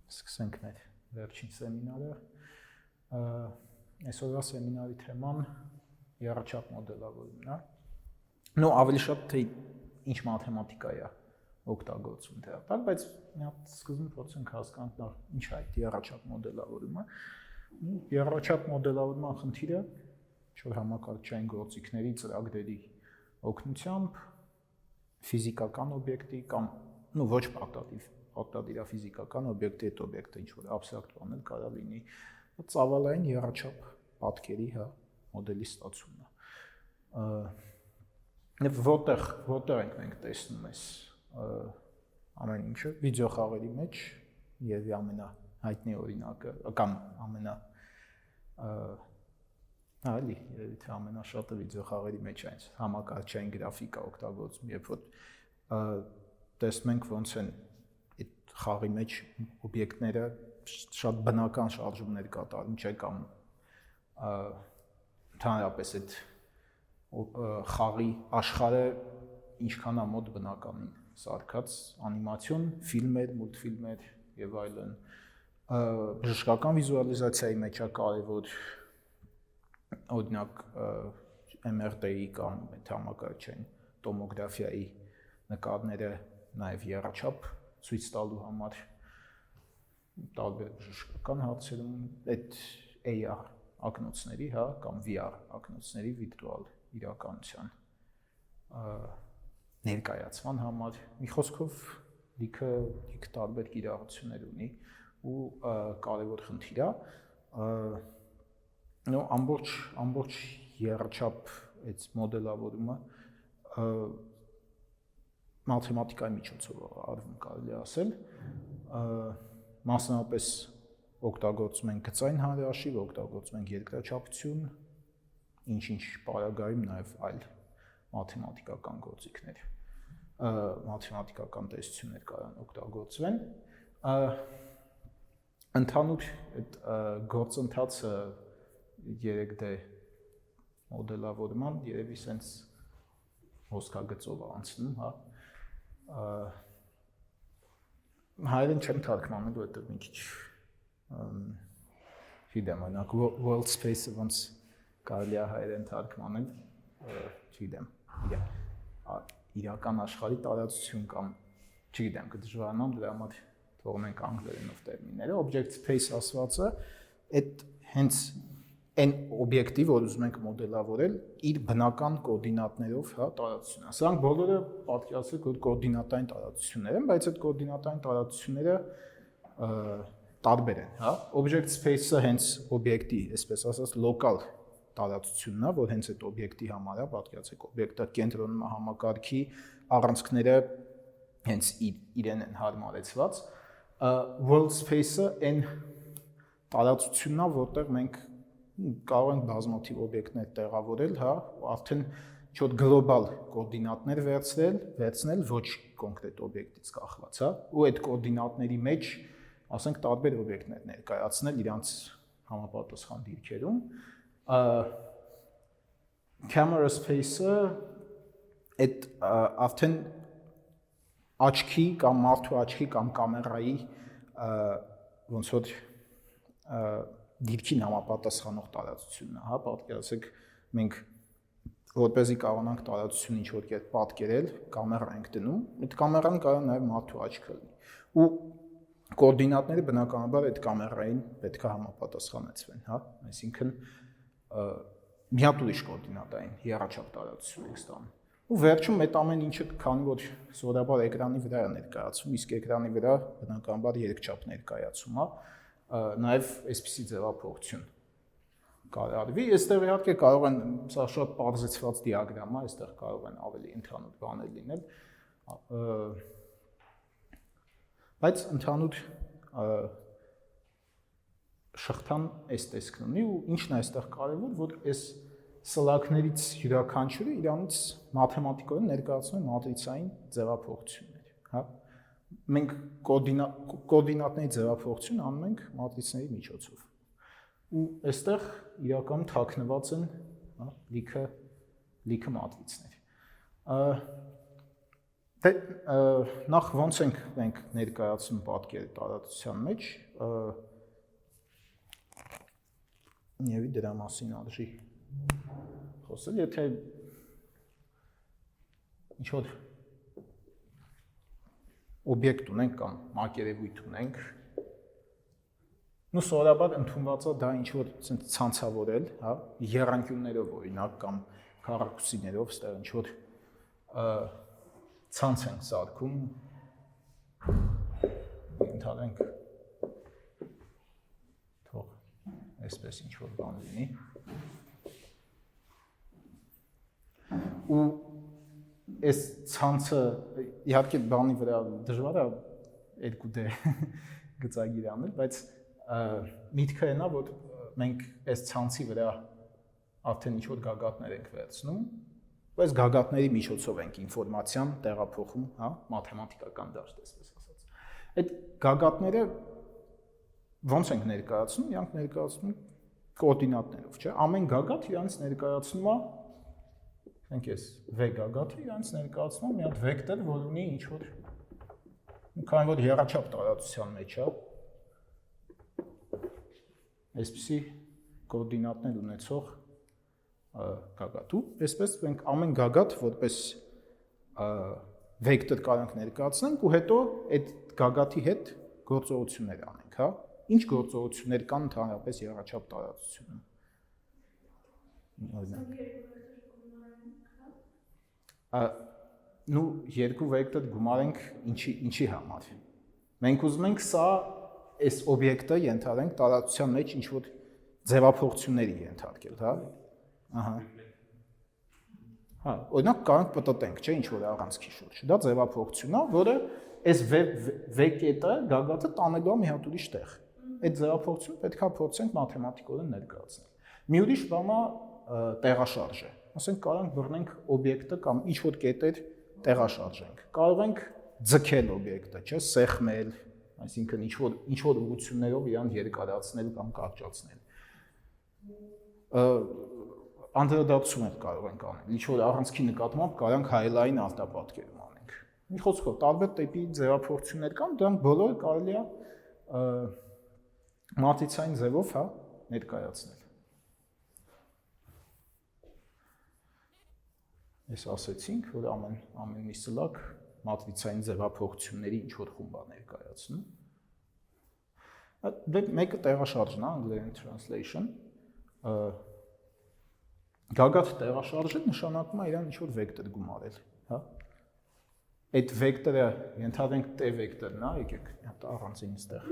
Սկսենք մեր վերջին սեմինարը։ Այսօրվա սեմինարի թեման եռաչափ մոդելավորումն է։ Նո ավելի շատ թե ինչ մաթեմատիկա է օգտագործում դրա, բայց մի հատ սկզբում փորձենք հասկանանք ինչ է այդ եռաչափ մոդելավորումը։ Եռաչափ մոդելավորման խնդիրը ինչ-որ համակարգչային գործիքների ծրագրերի օգնությամբ ֆիզիկական օբյեկտի կամ ոչ պարտադիր ֆիզիկական օբյեկտի այդ օբյեկտը ինչ-որ абստրակտ բան կարող լինի ծավալային եռաչափ պատկերի մոդելի ստացումն է։ Որտեղ ենք մենք տեսնում այս ամեն ինչը վիդեոխաղերի մեջ եւ ամենահայտնի օրինակը կամ երևի թե ամենաշատը վիդեոխաղերի մեջ այն համակարգչային գրաֆիկա օգտագործում, երբ որ տեսնում ենք ոնց են այդ խաղի մեջ օբյեկտները շատ բնական շարժումներ կատարում, չէ՞ կամ ընդհանրապես այդ խաղի աշխարհը ինչքան է մոտ բնականին սարքած անիմացիոն, ֆիլմեր, մուլտֆիլմեր եւ այլն։ Բժշկական վիզուալիզացիայի մեջ է կարևոր օրինակ MRT-ի կամ համակարգչային տոմոգրաֆիայի նկարները նաև եռաչափ ցույց տալու համար տարբեր բժշկական հարցերում այդ AR ակնոցների, կամ VR ակնոցների վիրտուալ իրականության ներկայացման համար մի խոսքով լիքը տարբեր կիրառություններ ունի ու կարևոր խնդիր է։ Ամբողջ եռաչափ այդ մոդելավորումը մաթեմատիկայի միջոցով արվում կարելի ասել, մասնավորապես օգտագործում ենք գծային հանրահաշիվ, օգտագործում ենք երկրաչափություն, ինչ պարագայում նաև այլ մաթեմատիկական գործիքներ, մաթեմատիկական տեսություններ կարող օգտագործվեն։ Ընդհանուր այդ գործընթացը 3D մոդելավորման երևի սենց հոսքագծով անցնում, հայերեն չեմ թարգմանում, որովհետև մի քիչ չգիտեմ, օրինակ world space-ը ոնց կարելի է հայերեն թարգմանել, չգիտեմ, իրական աշխարհի տարածություն կամ չգիտեմ, կդժվարանամ դրա համար թողնենք անգլերենով տերմինները, object space ասվածը այդ հենց այն օբյեկտի, որ ուզում ենք մոդելավորել, իր բնական կոորդինատներով տարածությունն է։ Սրանք բոլորը պատկերացրեք, որ կոորդինատային տարածություններ են, բայց այդ կոորդինատային տարածությունները տարբեր են, Object space-ը հենց օբյեկտի, այսպես ասած, լոկալ տարածությունն է, որ հենց այդ օբյեկտի համար է, պատկերացրեք, օբյեկտը կենտրոնում է համակարգի, առանցքները հենց իրեն են հարմարեցված։ World space-ը այն տարածությունն է, որտեղ մենք կարող ենք բազմաթիվ օբյեկտներ տեղավորել, արդեն ինչ-որ գլոբալ կոորդինատներ վերցնել ոչ կոնկրետ օբյեկտից կախված, ու այդ կոորդինատների մեջ, ասենք, տարբեր օբյեկտներ ներկայացնել իրանց համապատասխան դիրքերում։ Camera space-ը այդ արդեն աչքի կամ մարդու աչքի կամ կամերայի ոնց որ դիրքին համապատասխանող տարածությունն է, պատկերացրեք մենք որպեսզի կարողանանք տարածություն ինչ-որ կերպ պատկերել, կամերա ենք դնում, այդ կամերան կարող է նաև մարդու աչքը լինի։ Ու կոորդինատները բնականաբար այդ կամերային պետք է համապատասխանեցվեն, այսինքն մի հատ ուրիշ կոորդինատային եռաչափ տարածություն ենք ստանում։ Ու վերջում այդ ամեն ինչը քանի որ սովորաբար էկրանի վրա է ներկայացվում, իսկ էկրանի վրա բնականաբար երկչափ ներկայացում է, նաև այսպիսի ձևափոխություն կարող արվի։ Այստեղ իհարկե կարող են, սա շատ պարզեցված դիագրամ է, այստեղ կարող են ավելի ընդհանուր բաներ լինել, բայց ընդհանուր շղթան այս տեսքն ունի ու ինչն է այստեղ կարևոր, որ այս սլակներից յուրաքանչյուրը իրանից մաթեմատիկորեն ներկայացնում է մատրիցային ձևափոխություններ, Մենք կոորդինատների ձևափոխություն անում ենք մատրիցների միջոցով։ Ու այստեղ իրականում թաքնված են լիքը մատրիցներ։ Դե նախ ոնց ենք մենք ներկայացնում պատկերը տարածության մեջ, Եվի դրա մասին արժի խոսել, եթե ինչ-որ օբյեկտ ունենք կամ մակերևույթ ունենք, սովորաբար ընդունված է դա ինչ-որ ցանցավորել, հա, եռանկյուններով օրինակ կամ քառակուսիներով, ստեղ ինչ-որ ցանց ենք սարքում, ընդհանրենք թող այսպես ինչ-որ բան լինի, ու այս ցանցը իհարկե բանի վրա դժվար է երկու դե գծագիր անել, բայց միտքը այն է, որ մենք այս ցանցի վրա արդեն ինչ-որ գագաթներ ենք վերցնում, ու այս գագաթների միջոցով ենք ինֆորմացիան տեղափոխում, հա, մաթեմատիկական դաշտ, այսպես ասած։ Այդ գագաթները ոնց ենք ներկայացնում, իրանք ներկայացնում կոորդինատներով, չէ՞։ Ամեն գագաթ իրանց ներկայացնում է, ենք այս V գագաթը իրանց ներկայացնում մի հատ վեկտոր, որ ունի ինչ-որ քանի որ եռաչափ տարածության մեջ է, այսպիսի կոորդինատներ ունեցող գագաթ, ու այսպես մենք ամեն գագաթ որպես վեկտոր կարող ենք ներկայացնենք ու հետո այդ գագաթի հետ գործողություններ անենք, հա։ Ինչ գործողություններ կան ընդհանրապես եռաչափ տարածությունում։ Նու երկու վեկտոր գումարենք ինչի համար։ Մենք ուզում ենք սա այս օբյեկտը ենթադրենք տարածության մեջ ինչ-որ ձևափոխությունների ենթարկել, հա։ Ահա։ Հա, օրինակ կարող ենք պտտենք, չէ, ինչ-որ առանցքի շուրջ։ Դա ձևափոխություն է, որը այս V կետը գագաթը տանելու է մի հատ ուրիշ տեղ։ Այդ ձևափոխությունը պետք է փորձենք մաթեմատիկորեն ներկայացնել։ Մի ուրիշ բան է տեղաշարժը։ Ասենք կարող ենք բռնենք օբյեկտը կամ ինչ-որ կետեր տեղաշարժենք։ Կարող ենք ձգել օբյեկտը, չէ, սեղմել, այսինքն ինչ-որ ուղղություններով իրան երկարացնել կամ կարճացնել։ Անդրադարձում կարող ենք անել, ինչ-որ առանցքի նկատմամբ կարող ենք հայելային արտապատկերում անենք։ Մի խոսքով, տարբեր տիպի ձևափոխություններ կան, դրանք բոլորը կարելի է մատրիցային ձևով, հա, ներկայացնել։ Ես ասեցինք, որ ամեն մի սլակ մատրիցային ձևափոխությունների ինչ-որ խումբ է ներկայացնում։ Դե մեկը տեղաշարժն է, անգլերեն translation։ Գագաթ տեղաշարժը նշանակում է իրան ինչ-որ վեկտոր գումարել, հա։ Այդ վեկտորը ենթադրենք T վեկտորն է, եկեք առանցին այստեղ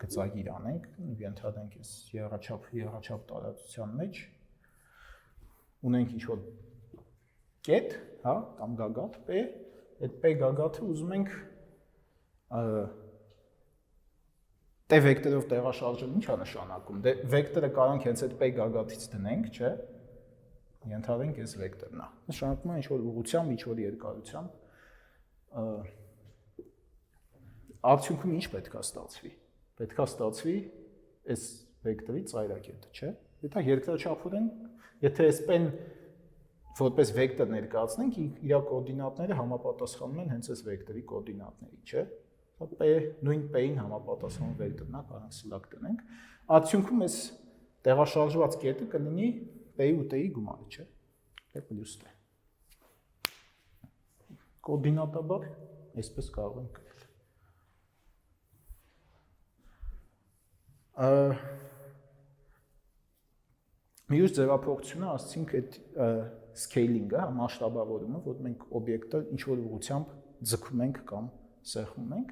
գծագիր անենք, ենթադրենք այս եռաչափ տարածության մեջ ունենք ինչ-որ կետ, հա, կամ գագաթ P, այդ P գագաթը ուզում ենք T վեկտորով տեղաշարժել ինչ է նշանակում։ Դե վեկտորը կարող ենք հենց այդ P գագաթից դնենք, չէ՞։ Ենթադրենք այս վեկտորն է։ Նշանակում է ինչ-որ ուղղությամբ, ինչ-որ երկարությամբ։ Արդյունքում ինչ պետք է ստացվի։ Պետք է ստացվի այս վեկտորի ծայրակետը, չէ՞։ Դա երկրաչափորեն, եթե այս P-ն որպես վեկտոր ներկայացնենք, իր կոորդինատները համապատասխանում են հենց այս վեկտորի կոորդինատների, չէ՞։ P նույն P-ին համապատասխանող վեկտորն է, կարող ենք սլակ տնենք։ Արդյունքում այս տեղաշարժված կետը կլինի P-ի ու T-ի գումարը, չէ՞։ P պլյուս T։ Կոորդինատաբար այսպես կարող ենք գրել։ Մյուս ձևափոխությունը ասացինք այդ scaling-ը, մասշտաբավորումը, որ մենք օբյեկտը ինչ-որ ուղղությամբ ձգում ենք կամ սեղմում ենք,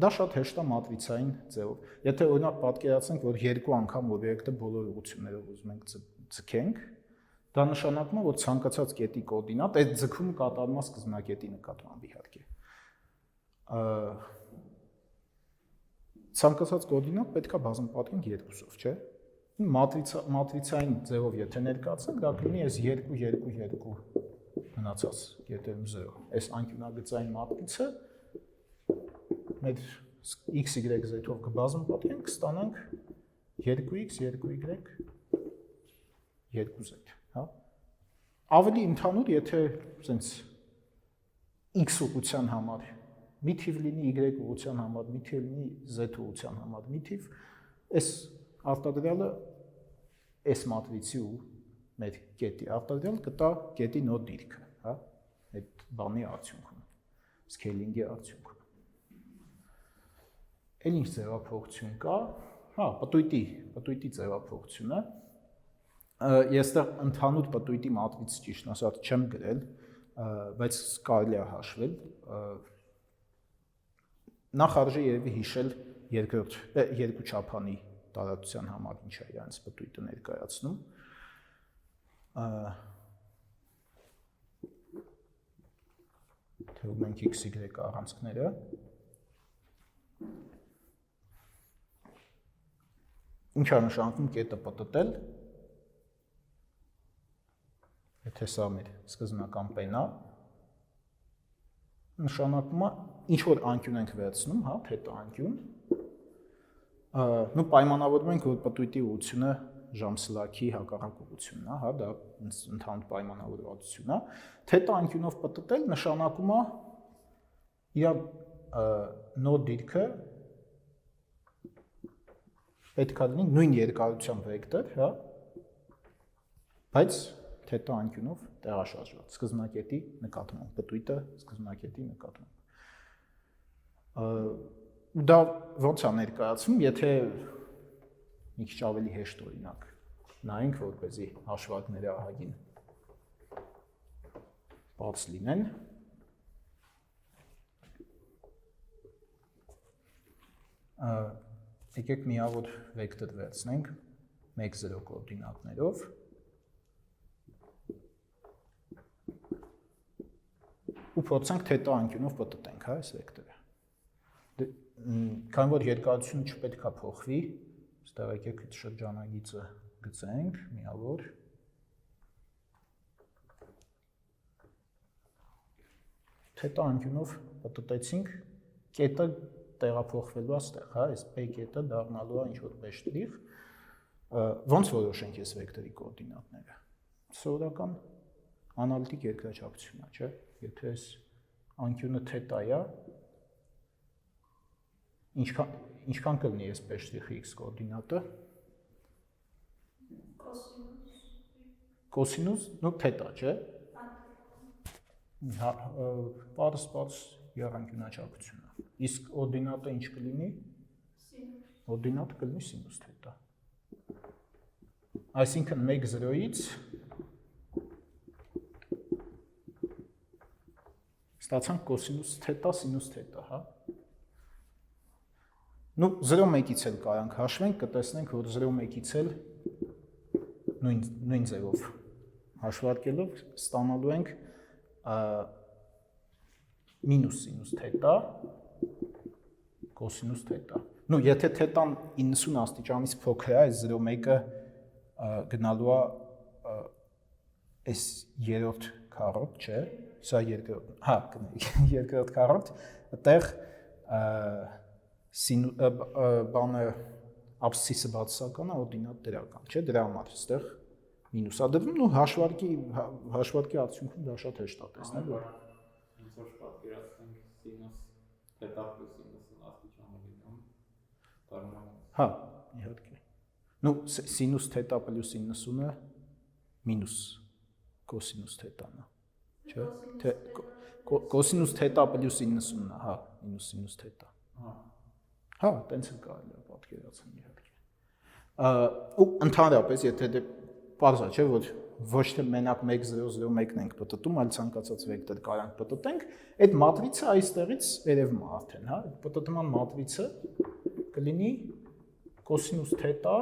դա շատ հեշտ է մատրիցային ձևով։ Եթե օրինակ պատկերացնենք, որ երկու անգամ օբյեկտը բոլոր ուղղություններով ուզում ենք ձգենք, դա նշանակում է, որ ցանկացած կետի կոորդինատ այդ ձգումը կատարվում է սկզբնակետի նկատմամբ իհարկե։ Ցանկացած կոորդինատ պետք է բազմապատկենք երկուսով, չէ՞։ Մատրիցային ձևով եթե ներկայացնենք, դա կլինի այս 2-2-2 մնացած կետերում 0։ Այս անկյունագծային մատրիցը մեր x-y z-ով կբազմապատկենք, կստանանք 2x, 2y, 2z, հա։ Ավելի ընդհանուր, եթե սենց x ուղղության համար մի թիվ լինի, y ուղղության համար մի թիվ լինի, z ուղղության համար մի թիվ, այս արտադրյալը այս մատրիցի ու մեր կետի արտադրյալ կտա կետի նոր դիրքը, հա, այդ բանի արդյունքում, սքեյլինգի արդյունքում։ Էլ ինչ ձևափոխություն կա, հա, պտույտի ձևափոխությունը, ես դեռ ընդհանուր պտույտի մատրից ճիշտ ասած չեմ գրել, բայց կարելի է հաշվել, նախ արժի երևի հիշել երկու չափանի տարածության համար ինչ է իրենց պտույտը ներկայացնում, թվում ենք x-y առանցքները, ինչ է նշանակում կետը պտտել, եթե սա մեր սկզբնական պենն է, նշանակում է ինչ-որ անկյուն ենք վերցնում, հա, թետա անկյուն, նու պայմանավորում ենք, որ պտույտի ուղղությունը ժամսլաքի հակառակ ուղղությունն է, հա, դա ընդհանուր պայմանավորվածություն է, թետա անկյունով պտտել նշանակում է իր նոր դիրքը պետք է լինի նույն երկարությամբ վեկտոր, հա, բայց թետա անկյունով տեղաշարժված, սկզբնակետի նկատմամբ, պտույտը սկզբնակետի նկատմամբ։ Ու դա ոնց է ներկայացվում, եթե մի քիչ ավելի հեշտ օրինակ նայենք, որպեսզի հաշվարկները ահագին բաց լինեն։ Եկեք միավոր վեկտոր վերցնենք 1-0 կոորդինատներով ու փորձենք թետա անկյունով պտտենք, հա, այս վեկտորը։ Քանի որ երկարությունը չպետք է փոխվի, այստեղ եկեք այդ շրջանագիծը գծենք, միավոր։ Թետա անկյունով պտտեցինք, կետը տեղափոխվելու է այստեղ, հա, այս P կետը դառնալու է ինչ-որ պեշտրիխ, ոնց որոշենք այս վեկտորի կոորդինատները։ Սովորական անալիտիկ երկրաչափությունն է, չէ՞։ Եթե այս անկյունը թետա է, ինչքան կլինի այս պեշտրիխի x կոորդինատը։ Կոսինուս, նո թետա, չէ։ Պարզ եռանկյունաչափություն է։ Իսկ օրդինատը ինչ կլինի։ Օրդինատը կլինի սինուս թետա։ Այսինքն 1-0-ից ստացանք կոսինուս թետա, սինուս թետա, հա։ Նու 0-1-ից էլ կարանք հաշվենք, կտեսնենք, որ 0-1-ից էլ նույն ձևով հաշվարկելով ստանալու ենք մինուս սինուս թետա, կոսինուս թետա։ Նու եթե թետան 90 աստիճանից փոքր է, այս 0-1-ը գնալու է այս երրորդ քառորդ, չէ, սա երկրորդ, հա, երկրորդ քառորդ, այդտեղ բանը աբսցիսը բացասական է, օրդինատ դրական, չէ, դրա համար այստեղ մինուս է դրվում, ու հաշվարկի արդյունքում դա շատ հեշտ է տեսնել, որ ինչ որ պատկերացնենք սինուս թետա պլյուս 90 աստիճանը լինում, դառնում։ Հա, իհարկե։ Նու սինուս թետա պլյուս 90-ը մինուս կոսինուս թետան է, չէ։ Կոսինուս թետա պլյուս 90-ն է, հա, մինուս սինուս թետա։ Հա, տենց էլ կարելի է պատկերացնել իհարկե։ Ու ընդհանրապես, եթե դե պարզ է, չէ, որ ոչ թե մենակ 1-0-0-1-ն ենք պտտում, այլ ցանկացած վեկտոր կարանք պտտենք, այդ մատրիցը այստեղից երևում է արդեն, հա, այդ պտտման մատրիցը կլինի կոսինուս թետա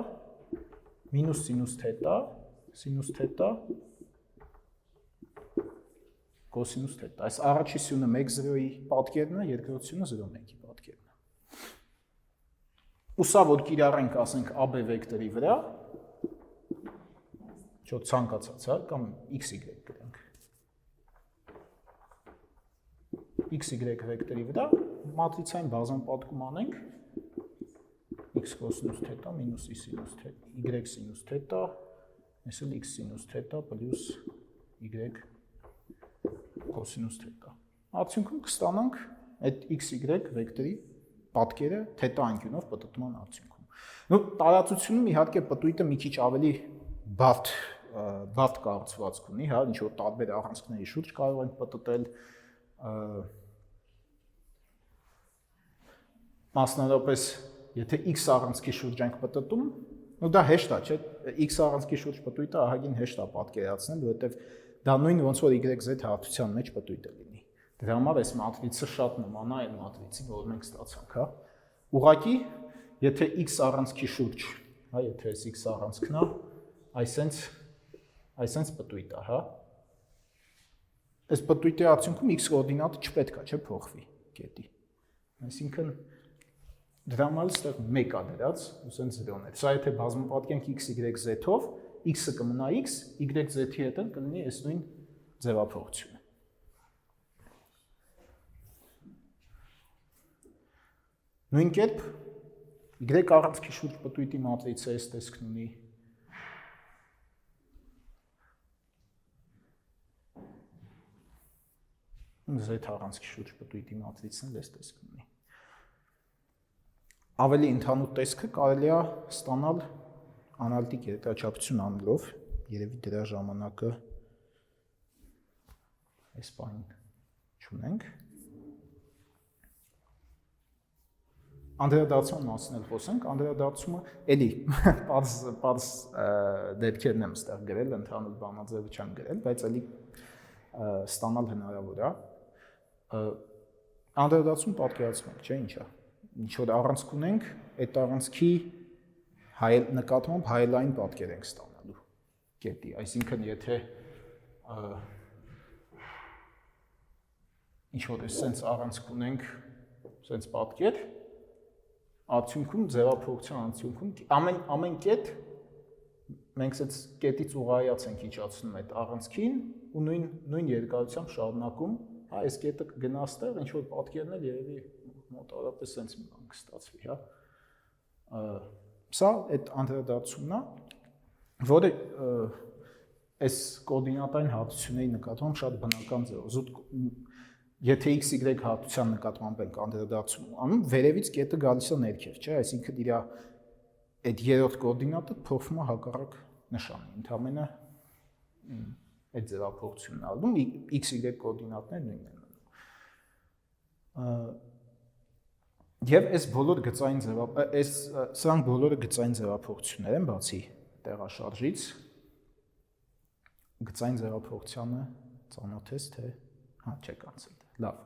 մինուս սինուս թետա կոսինուս թետա։ Այս առաջի սյունը 1-0-ի պատկերն է, երկրորդ սյունը 0-1-ի պատկերն է։ Ու սա որ կիրառենք, ասենք AB վեկտորի վրա, Չէ, ցանկացած, հա, կամ xy գրենք։ xy վեկտորի վրա մատրիցային բազան պատկում անենք x կոսինուս թետա մինուս y սինուս թետա, y սինուս թետա, այս էլ x սինուս թետա պլյուս y կոսինուս թետա։ արդյունքում կստանանք այդ xy վեկտորի պատկերը թետա անկյունով պտտման արդյունքում։ Նու տարածությունում իհարկե պտույտը մի քիչ ավելի բարդ կառուցվածք ունի, հա, ինչ որ տարբեր առանցքների շուրջ կարող ենք պտտել մասնավորապես եթե x առանցքի շուրջ ենք պտտում, ու դա հեշտ է, չէ՞, x առանցքի շուրջ պտույտը ահագին հեշտ է պատկերացնել, որովհետև դա նույն ոնց որ YZ հարթության մեջ պտույտը լինի։ Դրա համար այս մատրիցը շատ նման է այն մատրիցին, որ մենք ստացանք, հա։ Ուղղակի, եթե x առանցքի շուրջ, հա, եթե այս x առանցքն է, այսպես պտույտ է, հա։ Այս պտույտի արդյունքում x կոորդինատը չպետք է, չէ, փոխվի կետի։ Այսինքն դրա համար այստեղ 1 է դրած, ուսենց 0-ն է։ Սա եթե բազմապատկենք x, y, z-ով, x-ը կմնա x, y-z-ի հետ կլինի այս նույն ձևափոխությունը։ Նույն կերպ y առանցքի շուրջ պտույտի մատրիցը այս տեսքն ունի z առանցքի շուրջ պտույտի մատրիցն էլ այս տեսքն ունի։ Ավելի ընդհանուր տեսքը կարելի է ստանալ անալիտիկ երկրաչափություն անելով, երևի դրա ժամանակը այս բանին չունենք։ Անդրադարձման մասին էլ խոսենք, անդրադարձումը էլի պարզ դեպքերն եմ ստեղ գրել, ընդհանուր բանաձևը չեմ գրել, բայց էլի ստանալ հնարավոր է։ Անդրադարձում պատկերացնենք, չէ՞ ինչ է։ Ինչ որ առանցք ունենք, այդ առանցքի նկատմամբ հայելային պատկեր ենք ստանալու կետի, այսինքն եթե ինչ որ սենց առանցք ունենք, սենց պատկեր, արդյունքում ձևափոխության արդյունքում ամեն կետ մենք սենց կետից ուղղայաց ենք իջացնում այդ առանցքին ու նույն երկարությամբ շարունակում, հա, այս կետը կգնա ստեղ, ինչ որ պատկերն էլ երևի մոտավորապես սենց մի բան կստացվի, հա։ Սա այդ անդրադարձումն է, որը այս կոորդինատային հարթությունների նկատմամբ շատ բնական ձևով, եթե x-y հարթության նկատմամբ ենք անդրադարձում անում, վերևից կետը գալիս է ներքև, չէ՞, այսինքն իր այդ երրորդ կոորդինատը փոխվում է հակառակ նշանի, ընդհանրապես այդ ձևափոխությունն ալնում, x-y կոորդինատները նույնն են մնում։ Եվ այս բոլոր գծային սրանք բոլորը գծային ձևափոխություններ են, բացի տեղաշարժից, գծային ձևափոխությանը ծանոթ ես, թե հա, չեք անցել, լավ,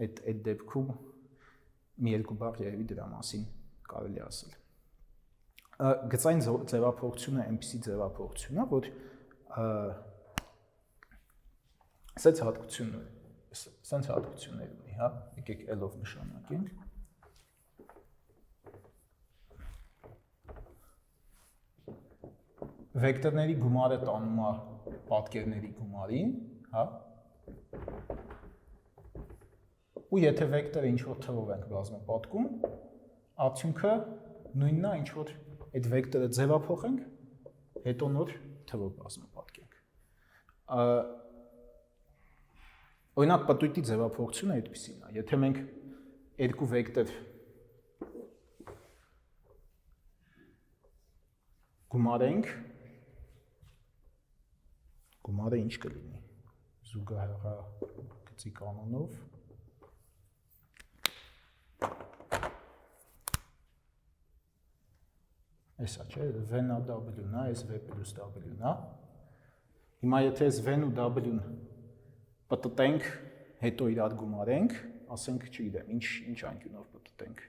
այդ դեպքում մի երկու բառ երևի դրա մասին կարելի ասել։ Գծային ձևափոխությունը այնպիսի ձևափոխություն է, որ սենց հատկություններ ունի, հա, եկեք L-ով նշանակենք։ Վեկտորների գումարը տանում է պատկերների գումարին, հա։ Ու եթե վեկտորը ինչ-որ թվով ենք բազմապատկում, արդյունքը նույնն է, ինչ-որ այդ վեկտորը ձևափոխենք, հետո նոր թվով բազմապատկենք։ Օրինակ պտույտի ձևափոխությունը այդպիսին է, եթե մենք երկու վեկտոր գումարենք, գումարը ինչ կլինի, զուգահեռագծի կանոնով, Էսա չէ, V-ն է W-ն է, այս V plus W-ն է, հիմա եթե այս V-ն ու W-ն պտտենք, հետո իրար գումարենք, ասենք, չգիտեմ, ինչ անկյունով պտտենք։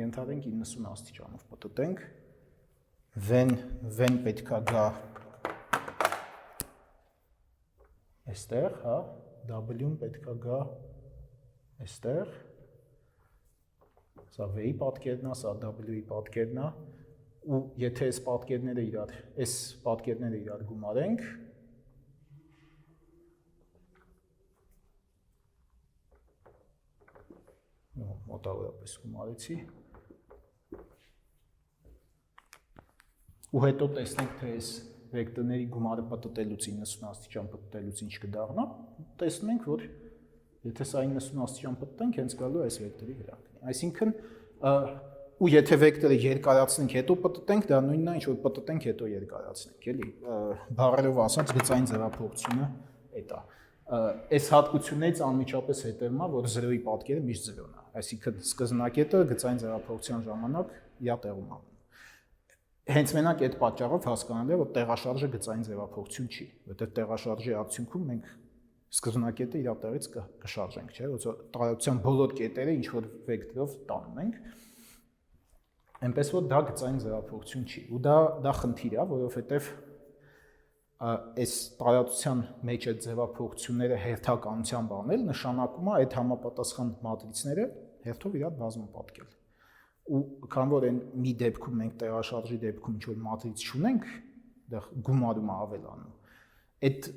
Ենթադրենք 90 աստիճանով պտտենք, V-ն պետքա գա այստեղ, հա, W-ն պետքա գա այստեղ, սա V-ի պատկերն է, սա W-ի պատկերն է, ու եթե այս պատկերները իրար գումարենք, մոտավորապես գումարեցի, ու հետո տեսնենք, թե այս վեկտորների գումարը պատտելուց 90 աստիճան պատտելուց ինչ կդառնա, տեսնում ենք, որ եթե սա 90 աստիճան պատտենք, հենց գալու է այս վեկտորի վրա։ Այսինքն ու եթե վեկտորը երկարացնենք, հետո պատտենք, դա նույնն է, ինչ որ պատտենք, հետո երկարացնենք, էլի։ Բառերով ասած, գծային ձևափոխությունը էդ է։ Այս հատկություններից անմիջապես հետևում է, որ 0-ի պատկերը միշտ 0-ն է։ Այսինքն սկզբնակետը գծային ձևափոխության ժամանակ իր տեղում է։ Հենց մենակ այդ պատճառով հասկանալի է, որ տեղաշարժը գծային ձևափոխություն չի, որտեղ տեղաշարժի արդյունքում մենք սկզբնակետը իր տեղից կշարժենք, չէ՞, որ տարածության բոլոր կետերը ինչ որ վեկտորով տանում ենք, այնպես որ դա գծային ձևափոխություն չի։ Ու դա խնդիր է, որովհետև այս տարածության մեջ այդ ձևափոխությունները հերթականությամբ անել նշանակում է այդ համապատասխան մատրիցները հերթով իրար բազմապատկել։ Ու քան որ այն մի դեպքում մենք տեղաշարժի դեպքում ինչ որ մատրից չունենք, դա գումարումը ավելանում։ Այդ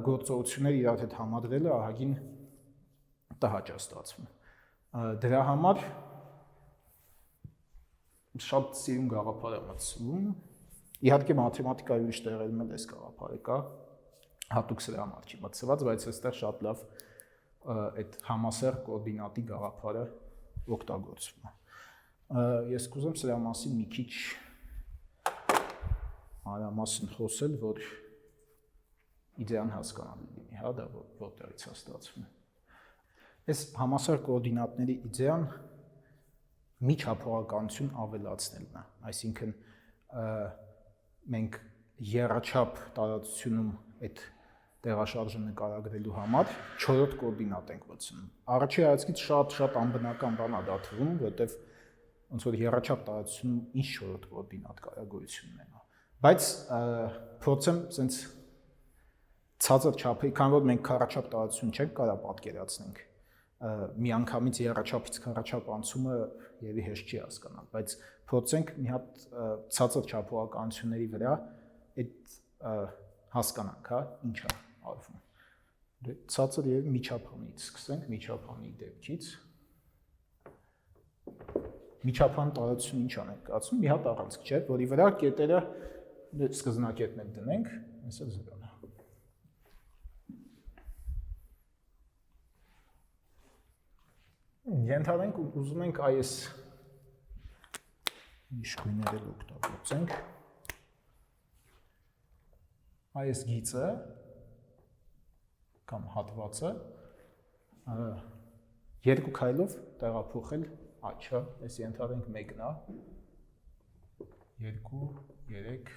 գործողությունները իրար հետ համադրելը ահագին տհաճ է ստացվում։ Դրա համար շատ սիրուն գաղափար է մտցվում։ Իհարկե մաթեմատիկայի ուրիշ տեղերում էլ էս գաղափարը կա, հատուկ սրա համար չի մտցված, բայց այստեղ շատ լավ այդ համասեռ կոորդինատի գաղափարը օգտագործվում է։ Ես կուզեմ սրա մասին մի քիչ մանրամասն խոսել, որ իդեան հասկանալի լինի, հա, դա որտեղից է ստացվում։ Այս համասեռ կոորդինատների իդեան միջափողականություն ավելացնելն է, այսինքն մենք եռաչափ տարածությունում այդ տեղաշարժը նկարագրելու համար 4-րդ կոորդինատ ենք մտցնում։ Առաջի հայացքից շատ անբնական բան է դա թվում, որտեվ ոնց որ եռաչափ տարածությունում ինչ 4-րդ կոորդինատ կարա գոյություն ունենա։ Բայց փորձեմ սենց ցածր չափի, քան որ մենք քառաչափ տարածություն չենք կարա պատկերացնենք, միանգամից եռաչափից քառաչափ անցումը եւի հեշտ չի հասկանալ, բայց փորձենք մի հատ ցածր չափողականությունների վրա այդ հասկանանք, հա, ինչ է արվում։ Ցածր եւ միջափանից սկսենք, միջափանի դեպքից։ Միջափան տարածություն ինչ անենք, կացում մի հատ առանցք, չէ՞, որի վրա կետերը սկզբնակետն էլ դնենք, այսօր 0-ն է։ Ենթադրենք ուզում ենք այս իշխույները օգտագործենք։ Այս գիծը կամ հատվածը երկու քայլով տեղափոխել աչը, այս ենթադրենք մեկն է, 2, 3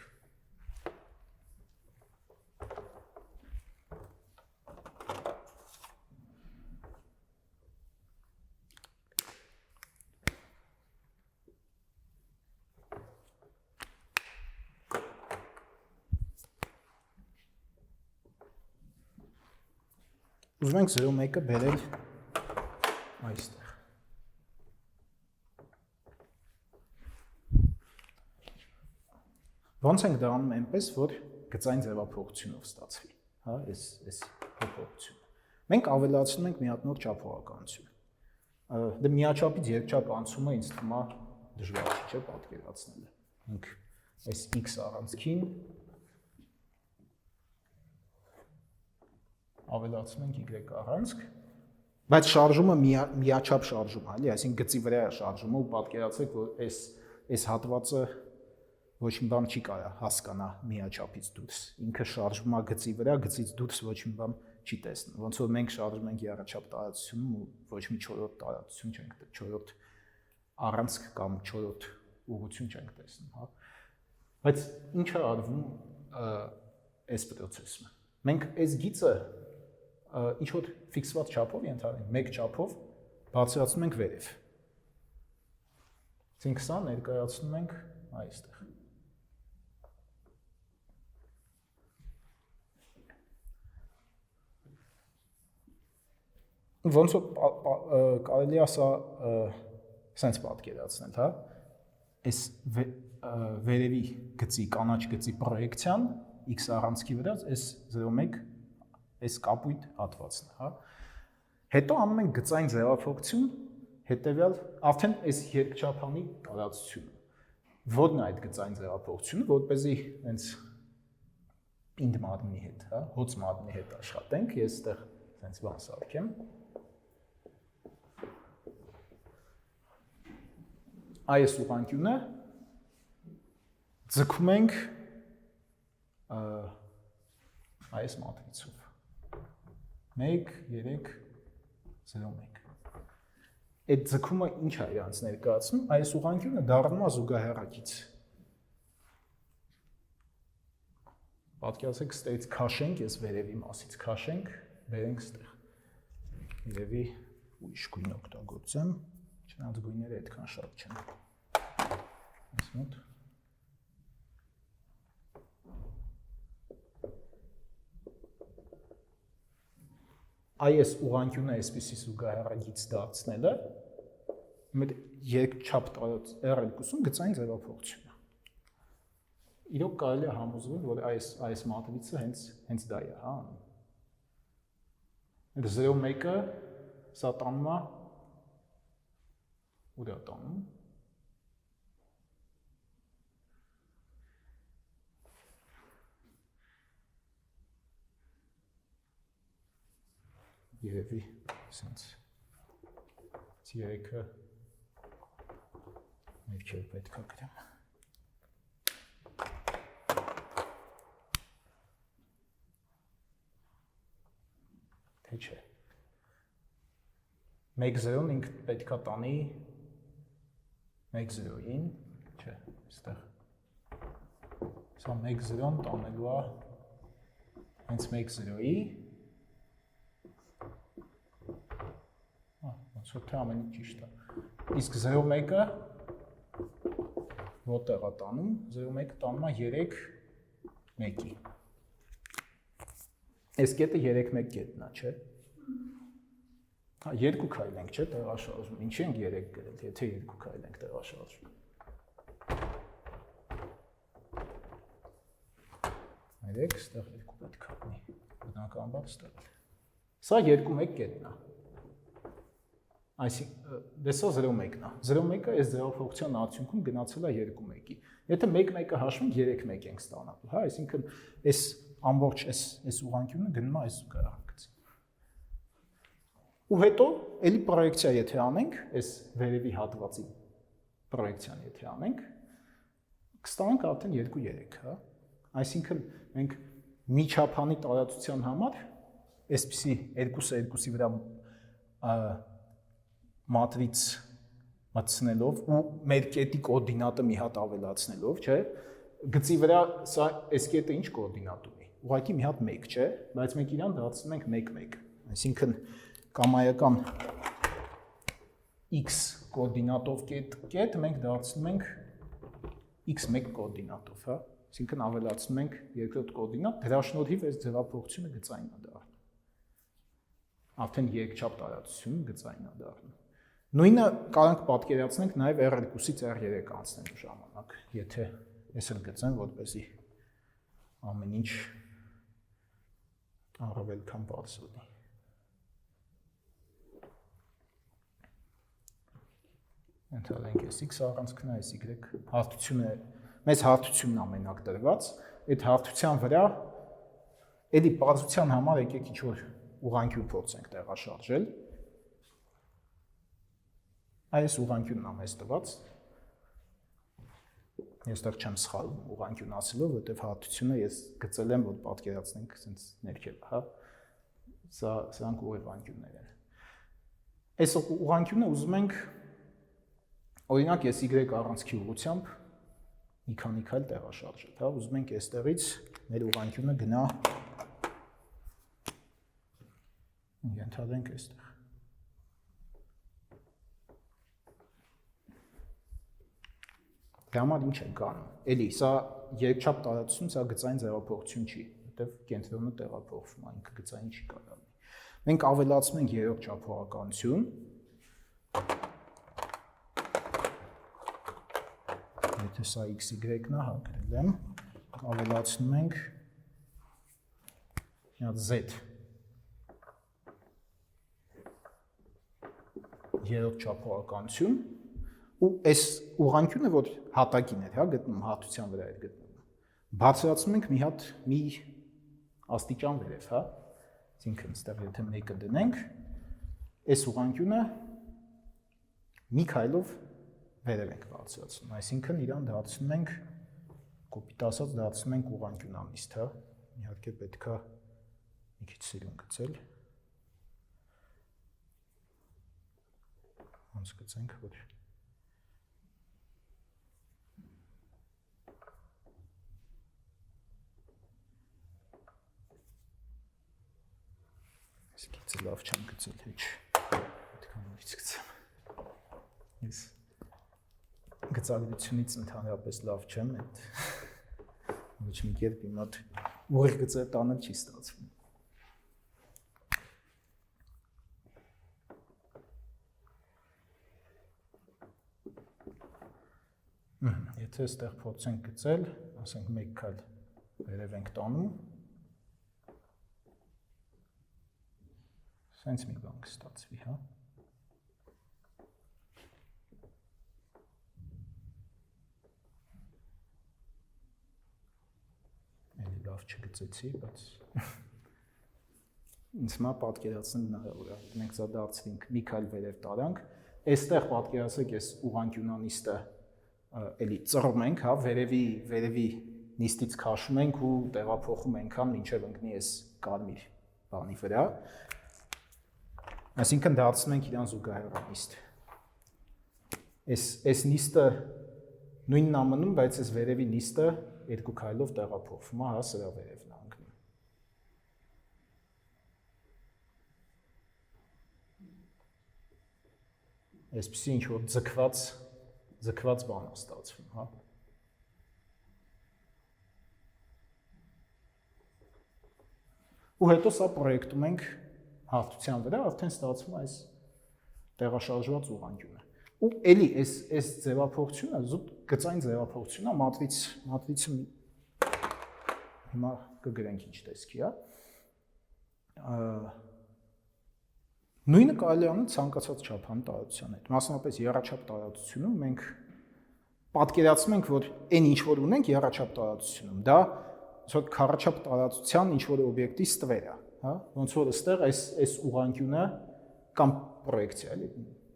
Ուզում ենք 0,1-ը բերել այստեղ։ Ոնց ենք դա անում այնպես, որ գծային ձևափոխությունով ստացվի, հա, այս փոփոխությունը։ Մենք ավելացնում ենք մի հատ նոր չափողականություն։ Դե միաչափից երկչափ անցումը ինձ թվում է դժվար չէ պատկերացնելը։ Մենք այս x առանցքին ավելացնում ենք y առանցք, բայց շարժումը միաչափ շարժում է, էլի, այսինքն գծի վրա է շարժումը ու պատկերացրեք, որ այս հատվածը ոչ մի բան չի կարա հասկանա միաչափից դուրս։ Ինքը շարժվում է գծի վրա, գծից դուրս ոչ մի բան չի տեսնում։ Ոնց որ մենք շարժում ենք եռաչափ տարածությունում ու ոչ մի 4-րդ տարածություն չենք, 4-րդ առանցք կամ 4-րդ ուղղություն չենք տեսնում, հա։ Բայց ինչ է արվում այս process-ում։ Մենք այս գիծը ինչ որ ֆիքսված չափով ենթադրենք, մեկ չափով բարձրացնում ենք վերև։ Այսինքն սա ներկայացնում ենք այստեղ։ Ոնց որ կարելի է սա սենց պատկերացնել, հա։ Այս վերևի գծի, կանաչ գծի պրոյեկցիան x առանցքի վրա այս 0,1 այս կապույտ հատվածն է, հա։ Հետո անում ենք գծային ձևափոխություն, հետևյալ արդեն այս երկչափանի տարածությունը։ Որն է այդ գծային ձևափոխությունը, որպեսզի հենց իnd մատնի հետ, հա, հոց մատնի հետ աշխատենք, ես այդտեղ sense բան սարքեմ։ Այս ուղղանկյունը ձգում ենք այս մատրիցով 1 3 0 1 Այդ ձգումը ինչ է իրանց ներկայացնում, այս ուղղանկյունը դառնում է զուգահեռակից։ Պատկերացրեք, ստերից քաշենք, ես վերևի մասից քաշենք, բերենք ստեղ։ Երևի ուրիշ գույն օգտագործեմ, չնայած գույները այդքան շատ չեն։ Այս մոտ։ Այս ուղղանկյունը այսպիսի զուգահեռակից դարձնելը մեր երկչափ տարած R2-ում գծային ձևափոխություն է։ Իրոք կարելի է համոզվել, որ այս մատրիցը հենց դա է, հա։ Այդ 0-1-ը սա տանում է ուր է տանում։ Երևի սենց երեքը ներքև պետք է գրեմ։ Թե չէ։ 1-0-ն ինքը պետք է տանի 1-0-ին, չէ, այստեղ։ Սա 1-0-ն տանելու է հենց 1-0-ի։ Ոնց թե ամեն ինչ ճիշտ է։ Իսկ 0-1-ը որտեղ է տանում, 0-1-ը տանում է 3-1-ի։ Այս կետը 3-1 կետն է, չէ։ Հա, 2 քայլ ենք, չէ, տեղաշարժում։ Ինչի ենք 3 գրել, եթե 2 քայլ ենք տեղաշարժում։ Այդեք, ստեղ 2 պետք է լինի։ Բնականաբար ստեղ։ Սա 2-1 կետն է։ Այսինքն, դե սա 0-1-ն է։ 0-1-ը այս ձևափոխության արդյունքում գնացել է 2-1-ի։ Եթե 1-1-ը հաշվենք, 3-1 ենք ստանալու, հա, այսինքն այս ամբողջ այս ուղղանկյունը գնում է այս զուգահեռակցին։ Ու հետո էլի պրոյեկցիա եթե անենք, այս վերևի հատվածի պրոյեկցիան եթե անենք, կստանանք արդեն 2-3, հա։ Այսինքն մենք միջափանի տարածության համար այսպիսի 2-2-ի վրա մատրից մտցնելով ու մեր կետի կոորդինատը մի հատ ավելացնելով, չէ, գծի վրա սա այս կետը ինչ կոորդինատ ունի։ Ուղղակի մի հատ 1, չէ, բայց մենք իրան դարձնում ենք 1-1։ Այսինքն կամայական x կոորդինատով կետ մենք դարձնում ենք x1 կոորդինատով, հա։ Այսինքն ավելացնում ենք երկրորդ կոորդինատ, դրա շնորհիվ այս ձևափոխությունը գծային է դառնում։ Արդեն երկչափ տարածությունը գծային է դառնում։ Նույնը կարող պատկերացնենք նաև R2-ից R3 անցնելու ժամանակ, եթե ես էլ գծեմ, որպեսզի ամեն ինչ առավել քան բարձ լինի։ Ընտրենք այս x առանցքն է, այս y հարթությունը, մեզ հարթությունն ամենակ տրված, այդ հարթության վրա էլի բարձության համար եկեք ինչ-որ ուղղանկյուն փորձենք տեղաշարժել։ Այս ուղղանկյունն է մեզ տված։ Ես դեռ չեմ սխալվում ուղղանկյուն ասելով, որտեղ հարթությունը ես գծել եմ, որ պատկերացնենք ասենց ներքև, հա։ Սրանք ուղղանկյուններ են։ Այս ուղղանկյունը ուզում ենք օրինակ ես y առանցքի ուղղությամբ մի քանի քայլ տեղաշարժել, հա, ուզում ենք այստեղից մեր ուղղանկյունը գնա ենթադրենք այստեղ։ Դրա համար ինչ ենք անում։ Էլի, սա երկչափ տարածություն, սա գծային ձևափոխություն չի, որտեղ կենտրոնը տեղափոխվում է, ինքը գծային չի կարող լինի։ Մենք ավելացնում ենք երրորդ չափողականություն։ Եթե սա x-y-ն է, հա, գրել եմ, ավելացնում ենք մի հատ z երրորդ չափողականություն ու այս ուղղանկյունը, որ հատակին էր, հա, գտնում, հատության վրա էր գտնում, բարձրացնում ենք մի հատ մի աստիճան վերև, հա։ Այսինքն, այստեղ եթե 1-ը դնենք, այս ուղղանկյունը մի քայլով վերև ենք բարձրացնում, այսինքն իրան դարձնում ենք, կոպիտ ասած դարձնում ենք ուղղանկյունանիստ, հա։ Իհարկե պետք է մի քիչ սիրուն գծել։ Ոնց գծենք, որ Իսկ լավ չեմ գծել, հեչ պետք է նորից գծեմ։ Ես գծագրությունից ընդհանրապես լավ չեմ, այդ ոչ մի կերպ իմ մոտ ուղիղ գծել տանը չի ստացվում։ Եթե այստեղ փորձենք գծել, ասենք 1 քայլ վերև ենք տանում, սենց մի բան կստացվի, հա։ Էլի լավ չգծեցի, բայց ինձ մա պատկերացնել հնարավոր է։ Մենք սա դարձրինք, մի քայլ վերև տարանք, այստեղ պատկերացրեք այս ուղղանկյունանիստը էլի ծռում ենք, հա, վերևի նիստից քաշում ենք ու տեղափոխում ենքան մինչև ընկնի այս կարմիր բանի վրա։ Այսինքն դարձնում ենք իրան զուգահեռ նիստ։ Այս նիստը նույնն է մնում, բայց այս վերևի նիստը 2 քայլով տեղափոխվում է, հա, սրա վերևն է ընկնում։ Այսպիսի ինչ-որ ձգված բան է ստացվում, հա։ Ու հետո սա պրոյեկտում ենք հաղթության վրա, արդեն ստացվում է այս տեղաշարժված ուղղանկյունը։ Ու էլի այս ձևափոխությունը, զուտ գծային ձևափոխությունը մատրիցը հիմա կգրենք ինչ տեսքի է։ Նույնը կարելի է անել ցանկացած չափան տարածության հետ։ Մասնավորապես եռաչափ տարածությունում մենք պատկերացնում ենք, որ այն ինչ որ ունենք եռաչափ տարածությունում, դա ասած քառաչափ տարածության ինչ որ օբյեկտի ստվեր է, հա, ոնց որ այստեղ այս ուղղանկյունը կամ պրոյեկցիա էլի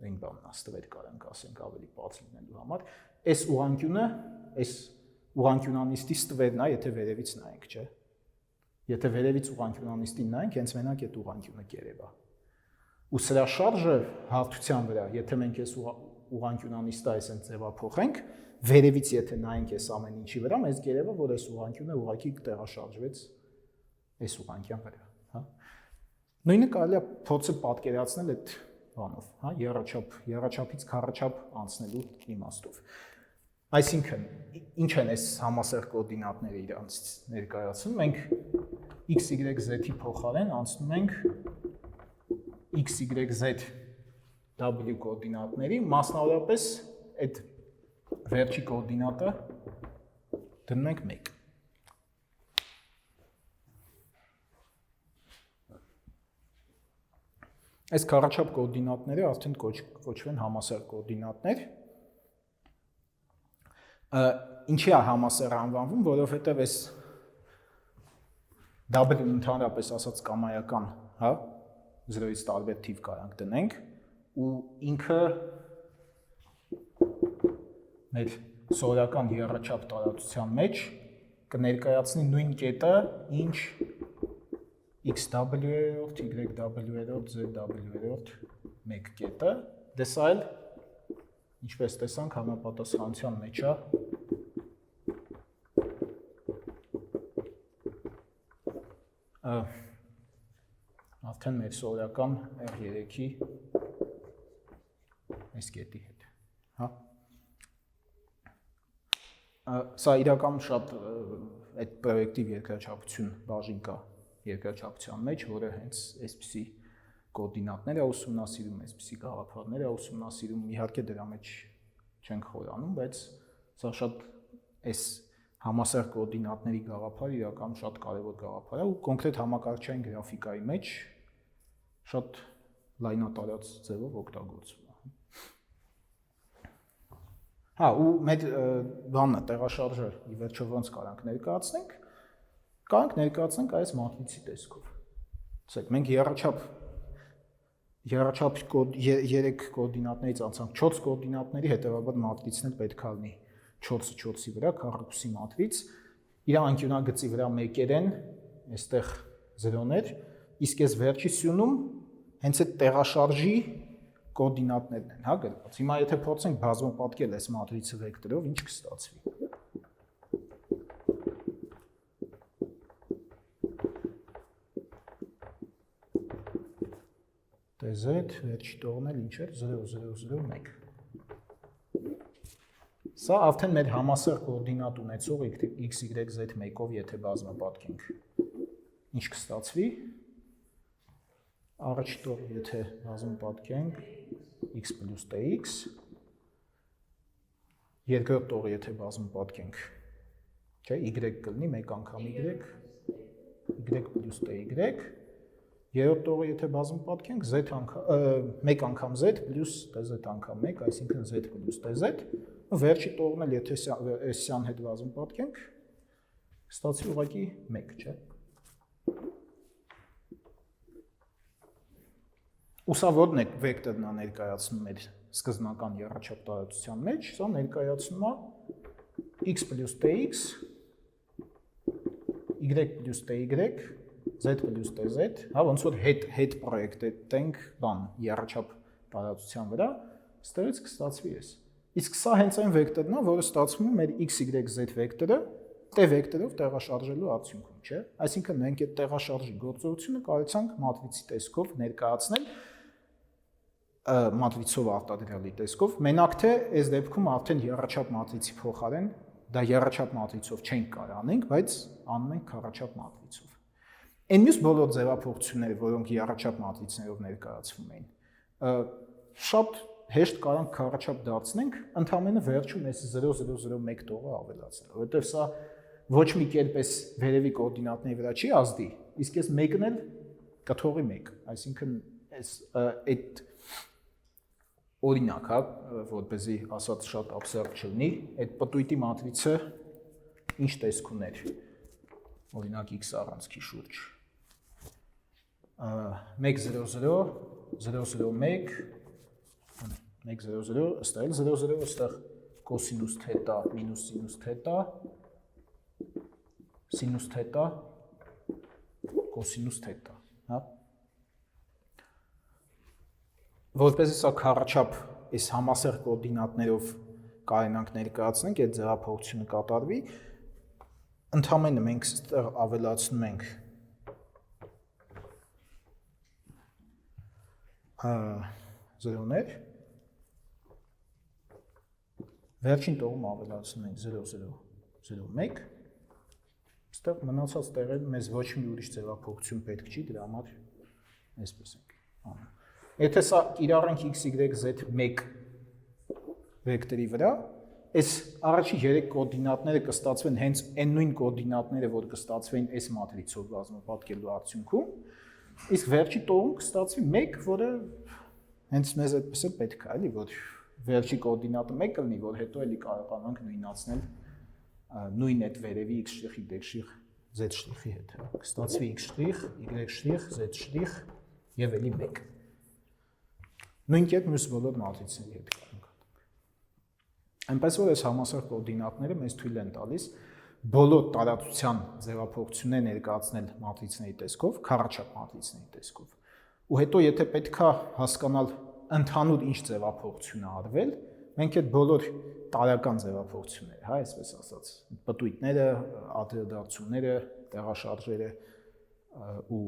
այն բանն է, ստվեր կարանք ասենք ավելի բաց լինելու համար, այս ուղղանկյունը, այս ուղղանկյունանիստի ստվերն է, եթե վերևից նայենք, չէ։ Եթե վերևից ուղղանկյունանիստին նայենք, հենց մենակ այդ ուղղանկյունը կերևա։ Ու սրա շարժը հաղթության վրա, եթե մենք այս ուղղանկյունանիստը այսպես ձևափոխենք, վերևից եթե նայենք այս ամեն ինչի վրա, մեզ կերևա, որ այս ուղղանկյունը ուղղակի տեղաշարժվեց այս ուղղանկյան վրա, հա։ Նույնը կարելի է փորձել պատկերացնել այդ բանով, հա, եռաչափից քառաչափ անցնելու իմաստով։ Այսինքն, ինչ են այս համասեռ կոորդինատները իրանց ներկայացնում, մենք x, y, z-ի փոխարեն անցնում ենք x, y, z, w կոորդինատների, մասնավորապես այդ վերջի կոորդինատը դնում ենք 1։ Այս քառաչափ կոորդինատները արդեն կոչվեն համասեռ կոորդինատներ։ Ինչի է համասեռ անվանվում, որովհետև այս W ընդհանրապես ասած կամայական, հա, 0-ից տարբեր թիվ կարանք դնենք ու ինքը մեր սովորական եռաչափ տարածության մեջ կներկայացնի նույն կետը, ինչ xw-երորդ, yw-երորդ, zw-երորդ մեկ կետը, դե սա էլ ինչպես տեսանք համապատասխանության մեջ է արդեն մեր սովորական R3-ի այս կետի հետ, հա։ Սա իրականում շատ այդ պրոյեկտիվ երկրաչափություն բաժին կա երկրաչափության մեջ, որը հենց այսպիսի կոորդինատներ է ուսումնասիրում, այսպիսի գաղափարներ է ուսումնասիրում, իհարկե դրա մեջ չենք խորանում, բայց սա շատ այս համասեռ կոորդինատների գաղափարը իրականում շատ կարևոր գաղափար է ու կոնկրետ համակարգչային գրաֆիկայի մեջ շատ լայնատարած ձևով օգտագործվում է։ Հա, ու մեր բանը տեղաշարժը ի վերջո ոնց կարանք ներկայացնենք, Կարող ներկայացնենք այս մատրիցի տեսքով։ Ասեք, մենք երաչափ 3 կոորդինատներից անցանք 4 կոորդինատների, հետևաբար մատրիցն էլ պետք է լինի 4-ը 4-ի վրա, քառակուսի մատրից։ Իր անկյունագծի վրա մեկերեն, այստեղ 0-ներ, իսկ այս վերջի սյունում հենց այդ տեղաշարժի կոորդինատներն են, հա, գրված։ Հիմա եթե փորձենք բազմապատկել այս մատրիցը վեկտորով, ինչ կստացվի։ TZ վերջի տողն էլ ինչ էր 0,0,0,1։ Սա արդեն մեր համասեռ կոորդինատ ունեցող x,y,z1-ով եթե բազմապատկենք, ինչ կստացվի։ Առաջի տողը եթե բազմապատկենք x + tx, երկրորդ տողը եթե բազմապատկենք, չէ, y կլինի 1 անգամ y + ty, երրորդ տողը եթե բազմապատկենք z անգամ 1 անգամ z + tz անգամ 1, այսինքն z + tz, վերջի տողն էլ եթե s-յան հետ բազմապատկենք, կստացվի ուղղակի 1, չէ։ Ու սա որն է վեկտորն է ներկայացնում մեր սկզբնական եռաչափ տարածության մեջ, սա ներկայացնում է x + tx, y + ty, z + tz, հա, ոնց որ հետ պրոյեկտենք բան եռաչափ տարածության վրա, ստեղից կստացվի էս։ Իսկ սա հենց այն վեկտորն է, որը ստացվում է մեր x, y, z վեկտորը t վեկտորով տեղաշարժելու արդյունքում, չէ։ Այսինքն մենք այդ տեղաշարժի գործողությունը կարողացանք մատրիցի տեսքով ներկայացնել, մատրիցով արտադրյալի տեսքով, մենակ թե այս դեպքում արդեն եռաչափ մատրիցի փոխարեն դա եռաչափ մատրիցով չենք կարող անենք, բայց անում ենք քառաչափ մատրիցով։ Այն մյուս բոլոր ձևափոխությունները, որոնք եռաչափ մատրիցներով ներկայացվում էին, շատ հեշտ կարանք քառաչափ դարձնենք, ընդամենը վերջում այս 0,0,0,1 տողը ավելացնել, որովհետև սա ոչ մի կերպ էս վերևի կոորդինատների վրա չի ազդի, իսկ այս մեկն էլ կթողի 1, այսինքն այդ օրինակ, հա, որպեսզի ասած շատ աբստրակտ չլինի, այդ պտույտի մատրիցը ինչ տեսք ուներ, օրինակ x առանցքի շուրջ, 1 0 0 0 0 1 1 0 0 ըստեղ 0 0 ըստեղ կոսինուս թետա մինուս սինուս թետա սինուս թետա կոսինուս թետա, հա։ Որպեսզի սա քառաչափ այս համասեռ կոորդինատներով կարողանանք ներկայացնենք, այդ ձևափոխությունը կատարվի, ընդամենը մենք այստեղ ավելացնում ենք զրոներ, վերջին տողում ավելացնում ենք 0 0 0 1, այստեղ մնացած տեղերում մեզ ոչ մի ուրիշ ձևափոխություն պետք չի, դրա համար այսպես ենք անում։ Եթե սա կիրառենք x, y, z 1 վեկտորի վրա, այս առաջի 3 կոորդինատները կստացվեն հենց այն նույն կոորդինատները, որ կստացվեն այս մատրիցով բազմապատկելու արդյունքում, իսկ վերջի տողում կստացվի 1, որը հենց մեզ այդպես էլ պետք է, էլի, որ վերջի կոորդինատը 1 կլինի, որ հետո էլի կարողանանք նույնացնել նույն այդ վերևի x', y', z' հետ, կստացվի x', y', z' եւ էլի 1։ Նույն կերպ մյուս բոլոր մատրիցների հետ կարող ենք անել։ Այնպես որ այս համասեռ կոորդինատները մեզ թույլ են տալիս բոլոր տարածության ձևափոխություններ ներկայացնել մատրիցների տեսքով, քառաչափ մատրիցների տեսքով։ Ու հետո եթե պետքա հասկանալ ընդհանուր ինչ ձևափոխություն է արվել, մենք այդ բոլոր տարական ձևափոխությունները, հա, այսպես ասած, պտույտները, ադրադարձությունները, տեղաշարժերը ու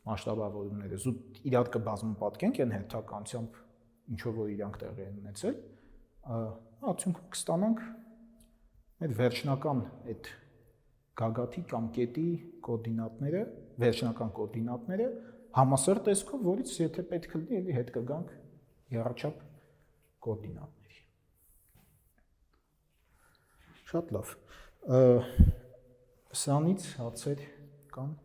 մասշտաբավորումները զուտ իրար կբազմապատկենք այն հերթականությամբ ինչով որ իրանք տեղի են ունեցել, արդյունքում կստանանք այդ վերջնական այդ գագաթի կամ կետի կոորդինատները, վերջնական կոորդինատները համասեռ տեսքով, որից եթե պետք լինի, էլի հետ կգանք եռաչափ կոորդինատների։ Շատ լավ։ Սրանից հարցեր կան։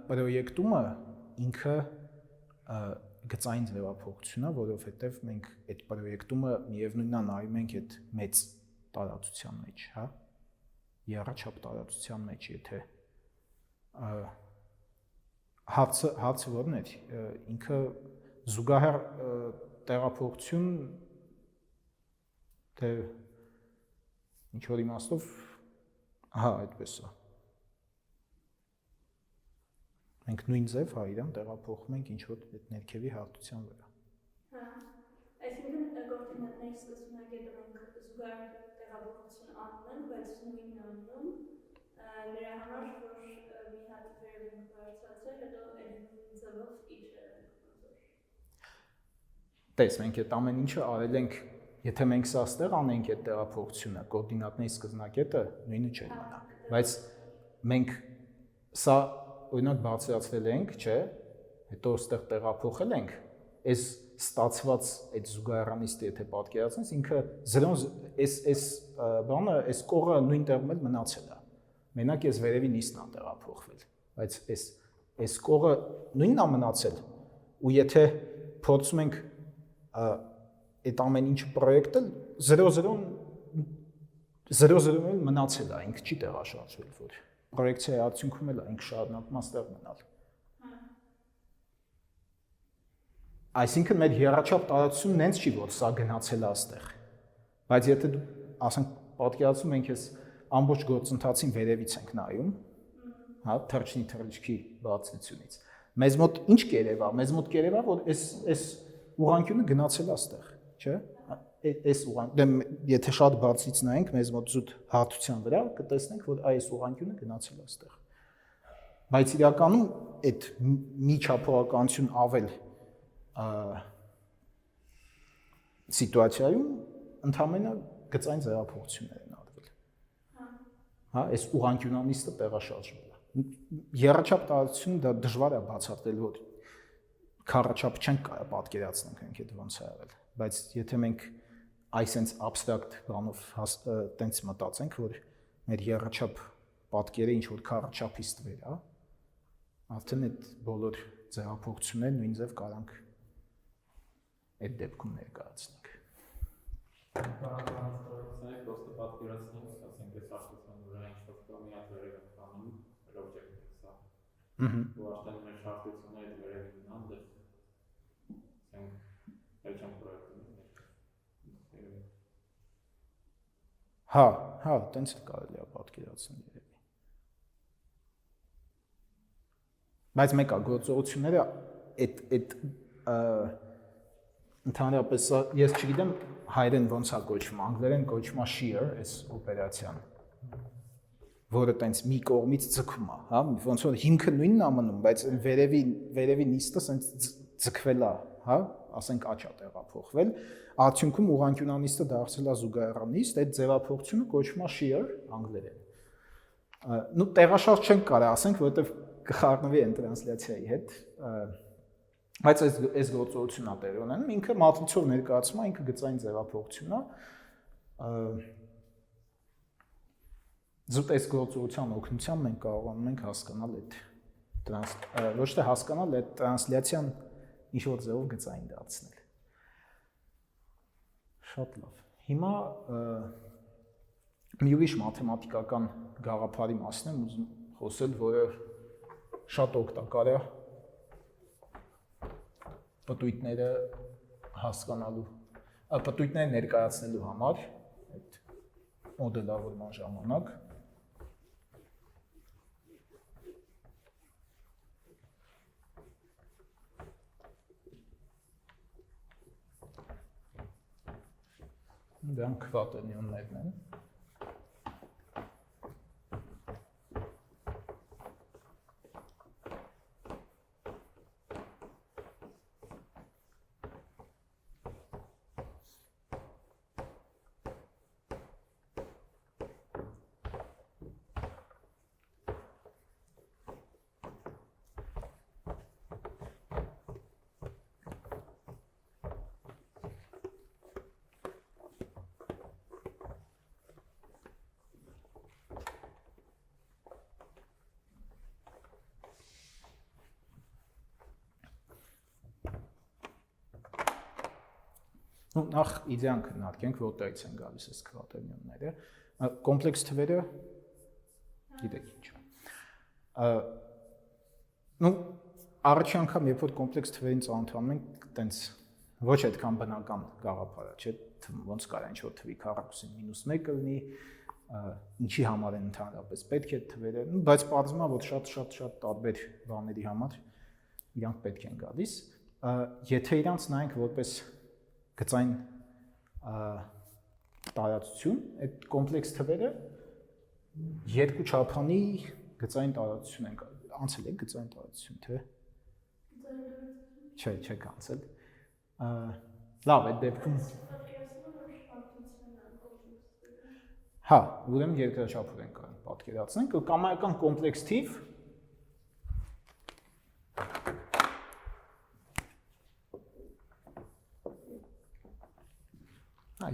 Պրոյեկտումը ինքը գծային ձևափոխությունն է, որովհետև մենք այդ պրոյեկտումը միևնույնն է նայում ենք այդ մեծ տարածության մեջ, հա, երաչափ տարածության մեջ, եթե հարցը որն է, ինքը զուգահեռ տեղափոխություն թե ինչ որ իմաստով, հա, այդպես է։ Մենք նույն ձև հա իրան տեղափոխում ենք ինչ որ այդ ներքևի հարթության վրա։ Հա, այսինքն կոորդինատների սկզբնակետը մենք զուգահեռ տեղափոխություն անում ենք, բայց նույնն անում նրա համար, որ մի հատ վերև ենք բարձրացրել, հետո այդ նույն ձևով իջել ենք։ Տես, մենք այդ ամեն ինչը արել ենք, եթե մենք սա ստեղ անենք այդ տեղափոխությունը, կոորդինատների սկզբնակետը նույնը չէ մնա, բայց մենք սա օրինակ բարձրացրել ենք, չէ, հետո ստեղ տեղափոխել ենք, այս ստացված այդ զուգահեռանիստը եթե պատկերացնես, ինքը 0 այս բանը, այս կողը նույն տեղում էլ մնացել է։ Մենակ այս վերևի նիստն է տեղափոխվել, բայց այս կողը նույնն է մնացել, ու եթե փորձում ենք այդ ամեն ինչը պրոյեկտել 0-0-ն էլ մնացել է, ինքը չի տեղաշարժվել, որ պրոյեկցիայի արդյունքում էլ ինքը շարունակում է ստեղ մնալ։ Այսինքն մեր եռաչափ տարածությունն նենց չի, որ սա գնացել է այստեղ։ Բայց եթե դու ասենք պատկերացնում ենք այս ամբողջ գործընթացին վերևից ենք նայում, հա, թռչնի բարձրությունից։ Մեզ մոտ ինչ կերև է, մեզ մոտ կերև է, որ այս ուղղանկյունը գնացել է այստեղ, չէ՞։ Այս եթե շատ բարձրից նայենք մեզ մոտ զուտ հարթության վրա, կտեսնենք, որ այս ուղղանկյունը գնացել է այստեղ։ Բայց իրականում այդ մի չափողականություն ավել սիտուացիայում ընդհանրապես գծային ձևափոխություններ են արվել։ Հա, այս ուղղանկյունանիստը տեղաշարժվել է։ Եռաչափ տարածությունը դա դժվար է բացատրել, որ քառաչափ չենք կարող պատկերացնենք մենք այդ ոնց է արվել, բայց եթե մենք այսենց abstract բանով տենց մտածենք, որ մեր եռաչափ պատկերը ինչ որ քառաչափից տվեր, հա, արդեն այդ բոլոր ձևափոխությունները նույն ձև կարանք այդ դեպքում ներկայացնենք։ Պարապարացնենք, պրոստը պատկերացնենք, ասենք այս հաշտության վրա ինչ-որ կա մի հատ վերև ենք անում, մեր օբյեկտն է սա։ Ու արդեն մեր հաշտությունը այդ վերևին նան, դες ասենք էլ չեմ պրոյեկտում։ Հա, տենց է կարելի է պատկերացնել երևի։ Բայց մեկը գործողությունները այդ ընդհանրապես ես չգիտեմ հայերեն ոնց է կոչվում, անգլերեն կոչվում է shear, այս օպերացիան, որը տենց մի կողմից ձգում է, հա, ոնց որ հիմքը նույնն է մնում, բայց վերևի նիստը սենց ձգվել է, հա, ասենք աճ է տեղափոխվել, արդյունքում ուղղանկյունանիստը դարձել է զուգահեռանիստ, այդ ձևափոխությունը կոչվում է shear անգլերեն։ Նու տեղաշարժ չենք կարող ասենք, որովհետև կխառնվի այն տրանսլյացիայի հետ, բայց այս գործողությունն է տեղի ունենում, ինքը մատրիցով ներկայացվում է, ինքը գծային ձևափոխություն է։ Զուտ այս գործողության օգնությամբ մենք կարողանում ենք հասկանալ այդ ոչ թե հասկանալ, այդ տրանսլյացիան ինչ-որ ձևով գծային դարձնել։ Շատ լավ։ Հիմա մի ուրիշ մաթեմատիկական գաղափարի մասին եմ ուզում խոսել, որը շատ օգտակար է պտույտները հասկանալու, պտույտները ներկայացնելու համար այդ մոդելավորման ժամանակ։ Դրանք կվատերնիոններն են։ նախ իդեան քննարկենք, որտեղից են գալիս այս կվատերնիոնները։ Կոմպլեքս թվերը գիտեք ինչ է։ Առաջին անգամ, երբ որ կոմպլեքս թվերին ծանոթանում ենք, տենց ոչ այդքան բնական գաղափար է, չէ՞, ոնց կարա ինչ-որ թվի քառակուսին -1-ը լինի, ինչի համար են ընդհանրապես պետք է թվերը, բայց պարզվում է, որ շատ տարբեր բաների համար իրանք պետք են գալիս։ Եթե իրանց նայենք որպես գծային տարածություն, այդ կոմպլեքս թվերը երկու չափանի գծային տարածություն են, անցել է գծային տարածություն, թե չէ, չեք անցել։ Լավ, այդ դեպքում հա, ուրեմն երկրաչափով են կարող պատկերացնենք, կամայական կոմպլեքս թիվ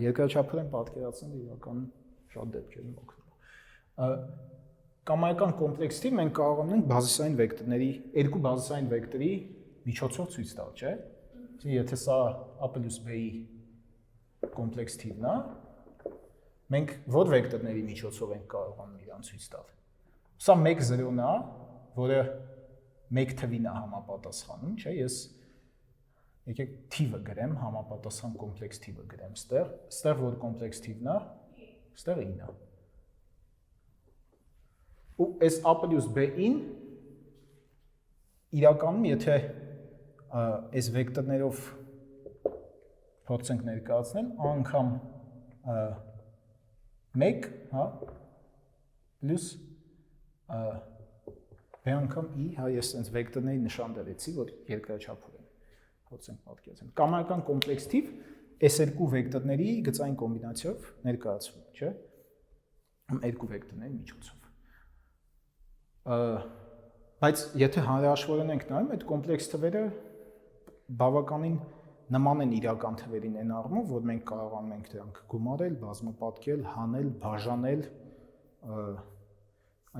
երկրաչափով են պատկերացնել իրականում շատ դեպքերում օգնում։ Կամայական կոմպլեքս թիվ մենք կարող ենք բազիսային վեկտորների, երկու բազիսային վեկտորի միջոցով ցույց տալ, չէ՞։ Եթե սա a + b-ի կոմպլեքս թիվն է, մենք որ վեկտորների միջոցով ենք կարողանում իրան ցույց տալ։ Սա 1 0-ն է, որը 1 թվին է համապատասխանում, չէ՞, ես եկեք թիվը գրեմ, համապատասխան կոմպլեքս թիվը գրեմ ստեղ որ կոմպլեքս թիվն է, ստեղ 9 է։ Ու այս a + b-ին իրականում եթե այս վեկտորներով փորձենք ներկայացնել, անգամ 1, հա, պլյուս b անգամ i, հա, ես այս վեկտորների նշան դրեցի, որ երկրաչափով են փորձենք պատկերացնել։ Կամայական կոմպլեքս թիվ այս երկու վեկտորների գծային կոմբինացիայով ներկայացվում է, չէ՞։ Երկու վեկտորների միջոցով։ Բայց եթե հանրահաշվորեն ենք նայում, այդ կոմպլեքս թվերը բավականին նման են իրական թվերին այն առումով, որ մենք կարողանում ենք դրանք գումարել, բազմապատկել, հանել, բաժանել,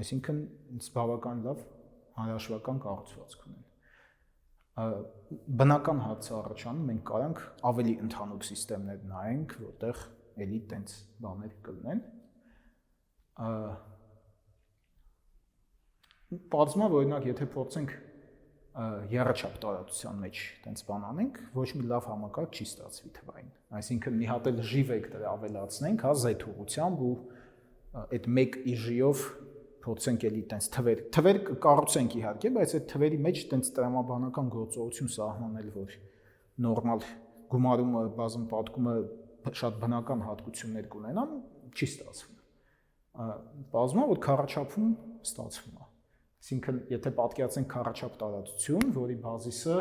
այսինքն բավական լավ հանրահաշվական կառուցվածք ունեն։ Բնական հարցը առաջանում, մենք կարանք ավելի ընդհանուր սիստեմներ նայենք, որտեղ էլի տենց բաներ կլինեն։ Պարզվում է, օրինակ, եթե փորձենք եռաչափ տարածության մեջ տենց բան անենք, ոչ մի լավ համակարգ չի ստացվի թվային։ Այսինքն մի հատ էլ j վեկտոր ավելացնենք, հա, z ուղղությամբ ու այդ 1 ij-ով փորձենք էլի տենց թվեր կառուցենք իհարկե, բայց այդ թվերի մեջ տենց տրամաբանական գործողություն սահմանել, որ նորմալ գումարումը, բազմապատկումը շատ բնական հատկություններ կունենան, չի ստացվում։ Պարզվում է, որ քառաչափում ստացվում է։ Այսինքն, եթե պատկերացնենք քառաչափ տարածություն, որի բազիսը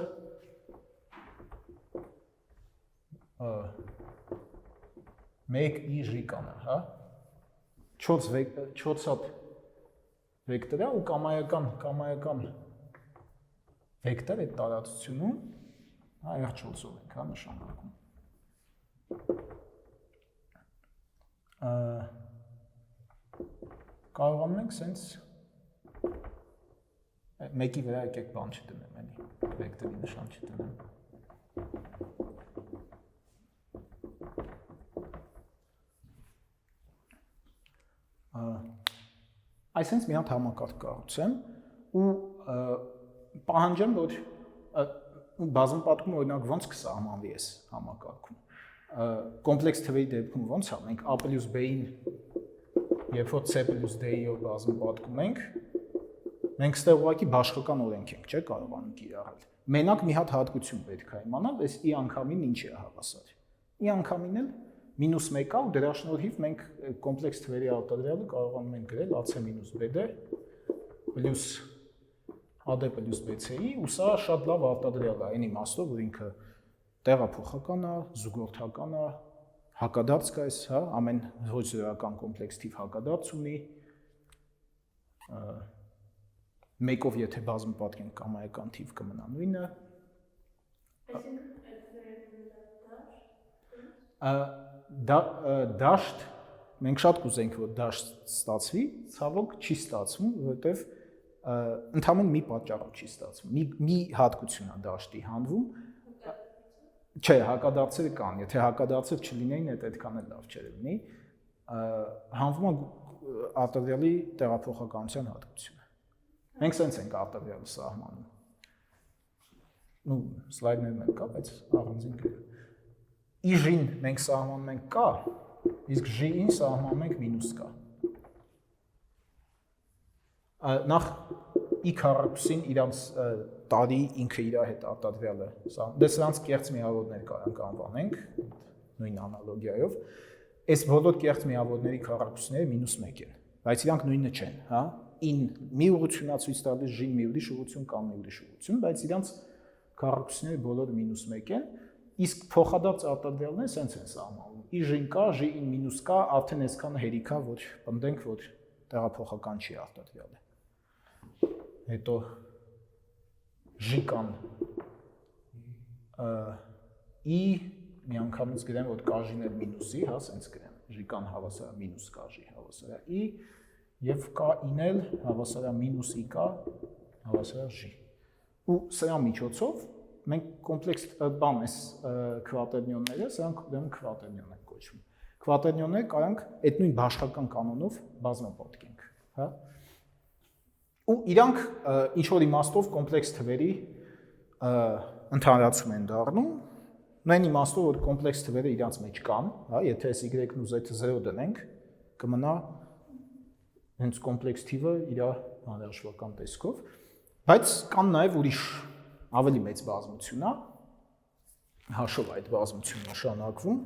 1 ij կանա, հա, 4 հատ վեկտոր է ու կամայական վեկտոր այդ տարածությունում R4-ով ենք, հա, նշանակում։ Կարողանում ենք սենց մեկի վրա եկեք բան չդնեմ, էլի, վեկտորի նշան չդնեմ։ Այսինքն մի հատ համակարգ կառուցեմ ու պահանջեմ, որ բազմապատկումը օրինակ ոնց կսահմանվի այս համակարգում։ Կոմպլեքս թվերի դեպքում ոնց է, մենք a + b-ին երբ որ c + d-ով բազմապատկում ենք, մենք ստեղ ուղղակի բաշխական օրենք ենք, չէ՞, կարողանում կիրառել։ Մենակ մի հատ հատկություն պետք է իմանալ, այս i անգամին ինչ է հավասար։ I անգամին էլ -1 է ու դրա շնորհիվ մենք կոմպլեքս թվերի արտադրյալը կարողանում ենք գրել ac - bd պլյուս ad պլյուս bc-ի ու սա շատ լավ արտադրյալ է այն իմաստով, որ ինքը տեղափոխական է, զուգորդական է, հակադարձ կա այս, հա, ամեն ոչ զրոյական կոմպլեքս թիվ հակադարձ ունի։ Մեկով եթե բազմապատկենք կամայական թիվ կմնա նույնը։ Դաշտ, մենք շատ կուզենք, որ դաշտ ստացվի, ցավոք չի ստացվում, որովհետև ընդհանրապես մի պատճառով չի ստացվում։ Մի հատկություն է դաշտի հանվում։ Չէ, հակադարձերը կան, եթե հակադարձեր չլինեին, այդ այդքան էլ լավ չէր լինի, հանվում է արտադրյալի տեղափոխականության հատկությունը։ Մենք սենց ենք արտադրյալը սահմանում։ Ну, սլայդներում էլ կա, բայց առանձին կա։ I-ին մենք սահմանում ենք կա, իսկ J-ին սահմանում ենք մինուս կա։ Նախ I քառակուսին իրանց տարի ինքը իր հետ արտադրյալը։ Դե սրանց կեղծ միավորներ կարանք անվանենք, նույն անալոգիայով։ Այս բոլոր կեղծ միավորների քառակուսները -1 են, բայց իրանք նույնը չեն, հա։ In մի ուղղությունա ցույց տալիս J-ին մի ուրիշ ուղղություն կամ մի ուրիշ ուղղություն, բայց իրանց քառակուսները բոլորը -1 են, իսկ փոխադարձ արտադրյալները սենց են սահմանում։ I-ին կա, J-ին մինուս կա, արդեն այսքանը հերիք է, որ պնդենք, որ տեղափոխական չի արտադրյալը։ Հետո J-կան I միանգամից գրեմ, որ կաժին էլ մինուսի, հա, սենց գրեմ, J-կան հավասար մինուս կաժի հավասար I, և կա I-ն էլ հավասար մինուս I կա հավասար J։ Ու սրա միջոցով մենք կոմպլեքս բան ես քվատերնիոնները, սրանք ուրեմն քվատերնիոն են կոչվում։ Քվատերնիոնները կարանք այդ նույն բաշխական կանոնով բազմապատկենք, հա։ Ու իրանք ինչ-որ իմաստով կոմպլեքս թվերի ընդհանրացում են դառնում, նույն իմաստով, որ կոմպլեքս թվերը իրանց մեջ կան, հա, եթե այս Y-ն ու Z-ը 0 դնենք, կմնա հենց կոմպլեքս թիվը իր հանրահաշվական տեսքով, բայց կան նաև ուրիշ ավելի մեծ բազմություն է, հաշով այդ բազմությունն նշանակվում,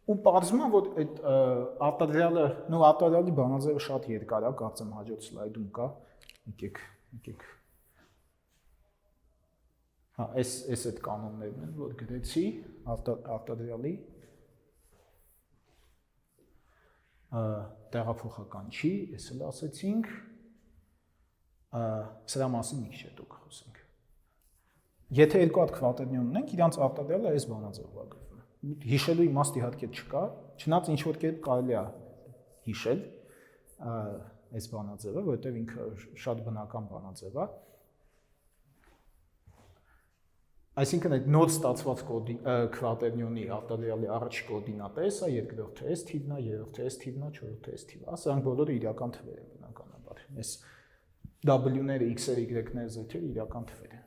ու պարզվում է, որ այդ արտադրյալի բանաձևը շատ երկար է, կարծեմ հաջորդ սլայդում կա, եկեք, հա, այս այդ կանոններն են, որ գրեցի արտադրյալի տեղափոխական չի, ես էլ ասեցինք, սրա մասին մի քիչ հետո կխոսենք։ Եթե երկու հատ քվատերնիոն ունենք, իրանց արտադրյալը այս բանաձևով է գրվում։ Հիշելու իմաստ իհարկե չկա, չնայած ինչ-որ կերպ կարելի է հիշել այս բանաձևը, որովհետև ինքը շատ բնական բանաձև է։ Այսինքն այդ նոր ստացված քվատերնիոնի արտադրյալի առաջի կոորդինատը S-ը, երկրորդը S թիվն է, երրորդը S թիվն է, չորրորդը S թիվն է, սրանք բոլորը իրական թվեր են բնականաբար։ Այս W-ները, X-երը, Y-ները, Z-երը իրական թվեր են։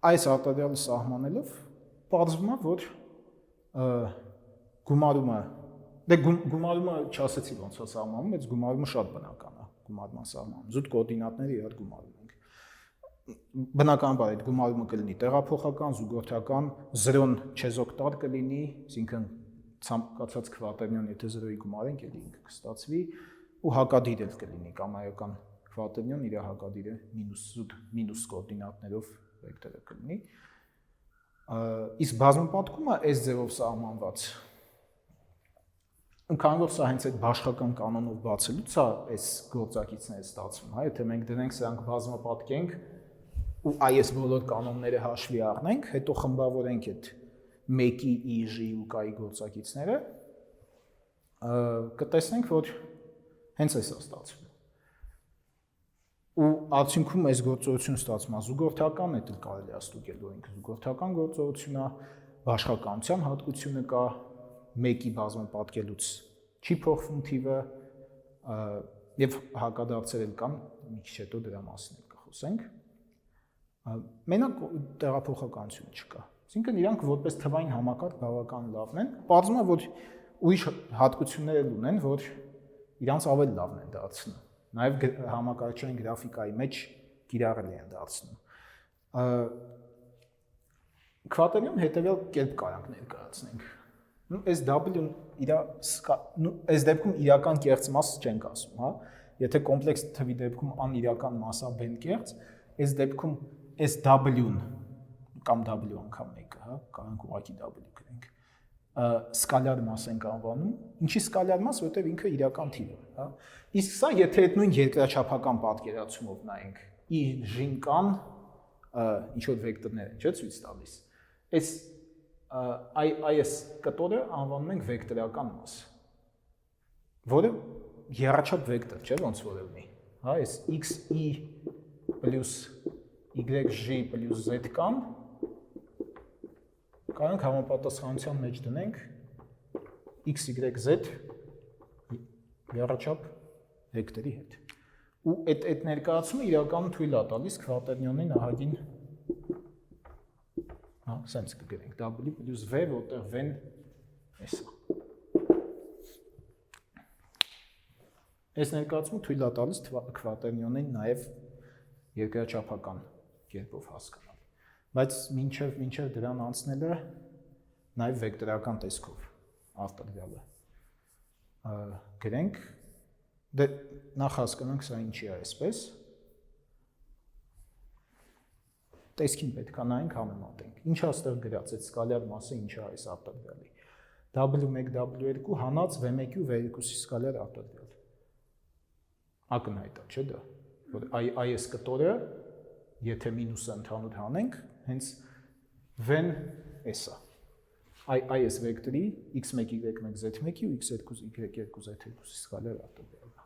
Այս արտադրյալը սահմանելով պարզվում է, որ գումարումը, դե գումարումը չասեցի ոնց է սահմանում, բայց գումարումը շատ բնական է, գումարման սահմանում, զուտ կոորդինատները իրար գումարում ենք։ Բնականաբար այդ գումարումը կլինի տեղափոխական, զուգորդական, 0-ն չեզոկտար կլինի, այսինքն ցանկացած քվատերնիոն, եթե 0-ի գումարենք, էլի ինքը կստացվի, ու հակադիր էլ կլինի, կամայական քվատերնիոն իր հակադիրը մինուս կոորդինատներով վեկտորը կլինի, իսկ բազմապատկումը այս ձևով սահմանված, քանի որ սա հենց այդ բաշխական կանոնով բացելուց է այս գործակիցները ստացվում, հա, եթե մենք դրանք սրանք բազմապատկենք ու այս բոլոր կանոնները հաշվի առնենք, հետո խմբավորենք այդ 1-ի, I-ի ու K-ի գործակիցները, կտեսնենք, որ հենց այս է ստացվում։ Ու արդյունքում այս գործողությունը ստացվում է զուգորդական, դա կարելի է ստուգել, որ ինքը զուգորդական գործողություն է, բաշխականության հատկությունը կա, 1-ի բազմապատկելուց չի փոխվում թիվը, եւ հակադարձեր կան, մի քիչ հետո դրա մասին կխոսենք։ Մենակ տեղափոխականություն չկա։ Այսինքն իրանք որպես թվային համակարգ բավական լավն են, պարզվում է, որ ուրիշ հատկություններ ունեն, որ իրանց ավելի լավն են դարձնում։ Նաև համակարգչային գրաֆիկայի մեջ կիրառելի են դարձնում։ Քվատերնիոն հետևյալ կերպ կարանք ներկայացնենք։ Այս W-ն այս դեպքում իրական կեղծ մաս չենք ասում, հա։ Եթե կոմպլեքս թվի դեպքում անիրական մասա բեն կեղծ, այս դեպքում այս W-ն կամ W անգամ մեկը, հա, կարանք ուղղակի W գրենք։ Սկալար մաս ենք անվանում, ինչի սկալար մաս, որտեղ ինքը իրական թիվ է, հա։ Իսկ սա եթե այդ նույն երկրաչափական պատկերացումով նայենք, I-ն, J-ն կան, ինչ որ վեկտորներ են, չէ՞, ցույց տալիս։ Այս կտորը անվանում ենք վեկտորական մաս, որը եռաչափ վեկտոր, չէ՞, ոնց որ լինի։ Հա, այս xi plus yg plus z կան, կարող համապատասխանության մեջ դնենք x, y, z եռաչափ վեկտորի հետ։ Ու այդ ներկայացումը իրականում թույլ է տալիս քվատերնիոնի նահագին, հա, սենց կգրենք w plus v, որտեղ v-ն էսա։ Այս ներկայացումը թույլ է տալիս քվատերնիոնին նաև երկրաչափական կերպով հասկանալ։ Բայց մինչև դրան անցնելը նաև վեկտորական տեսքով արտադրյալը գրենք, դե նախ հասկանանք սա ինչի է այսպես։ Տեսքին պետք է նայենք, համեմատենք։ Ինչա ստեղ գրած այդ սկալյար մասը ինչա այս արտադրյալի։ W1, W2 հանած V1 ու V2-ի սկալյար արտադրյալ։ Ակնհայտ է, չէ՞ դա։ Որ այս կտորը, եթե մինուսը ընդհանուր հանենք, հենց v-ն էսա։ Այս վեկտորի x1, y1, z1 ու x2, y2, z2-ի սկալյար արտադրյալն է։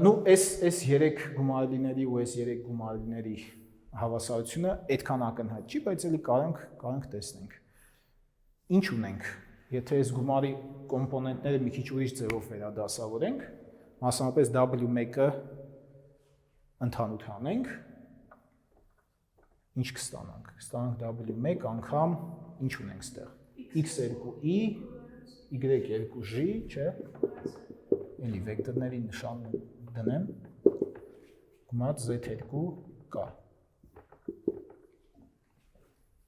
Նու այս երեք գումարելիների ու այս երեք գումարելիների հավասարությունը այդքան ակնհայտ չի, բայց էլի կարանք տեսնենք։ Ինչ ունենք, եթե այս գումարի կոմպոնենտները մի քիչ ուրիշ ձևով վերադասավորենք, մասնավորապես W1-ը ընդհանուր հանենք, ինչ կստանանք։ Կստանանք W1 անգամ ինչ ունենք ստեղ։ x2i, y2j, չէ։ Էլի վեկտորների նշան դնեմ, գումարած z2k։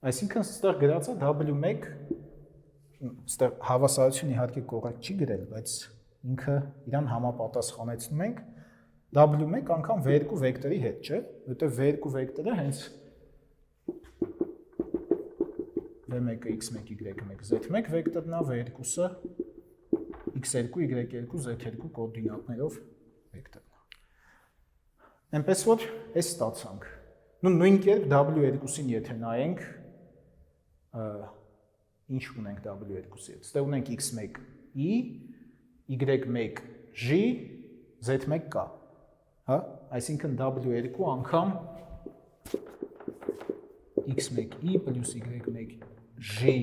Այսինքն ստեղ գրած է W1, ստեղ հավասարություն իհարկե կոռեկտ չի գրել, բայց ինքը իրան համապատասխանեցնում ենք W1 անգամ V2 վեկտորի հետ, չէ՞, որտեղ V2 վեկտորը հենց V1-ը x1, y1, z1 վեկտորն է, V2-ը x2, y2, z2 կոորդինատներով վեկտորն է։ Այնպես որ այս ստացանք։ Նույն կերպ W2-ին եթե նայենք, ինչ ունենք W2-ի հետ։ Ստեղ ունենք x1i, y1j, z1k, հա, այսինքն W2 անգամ x1i plus y1j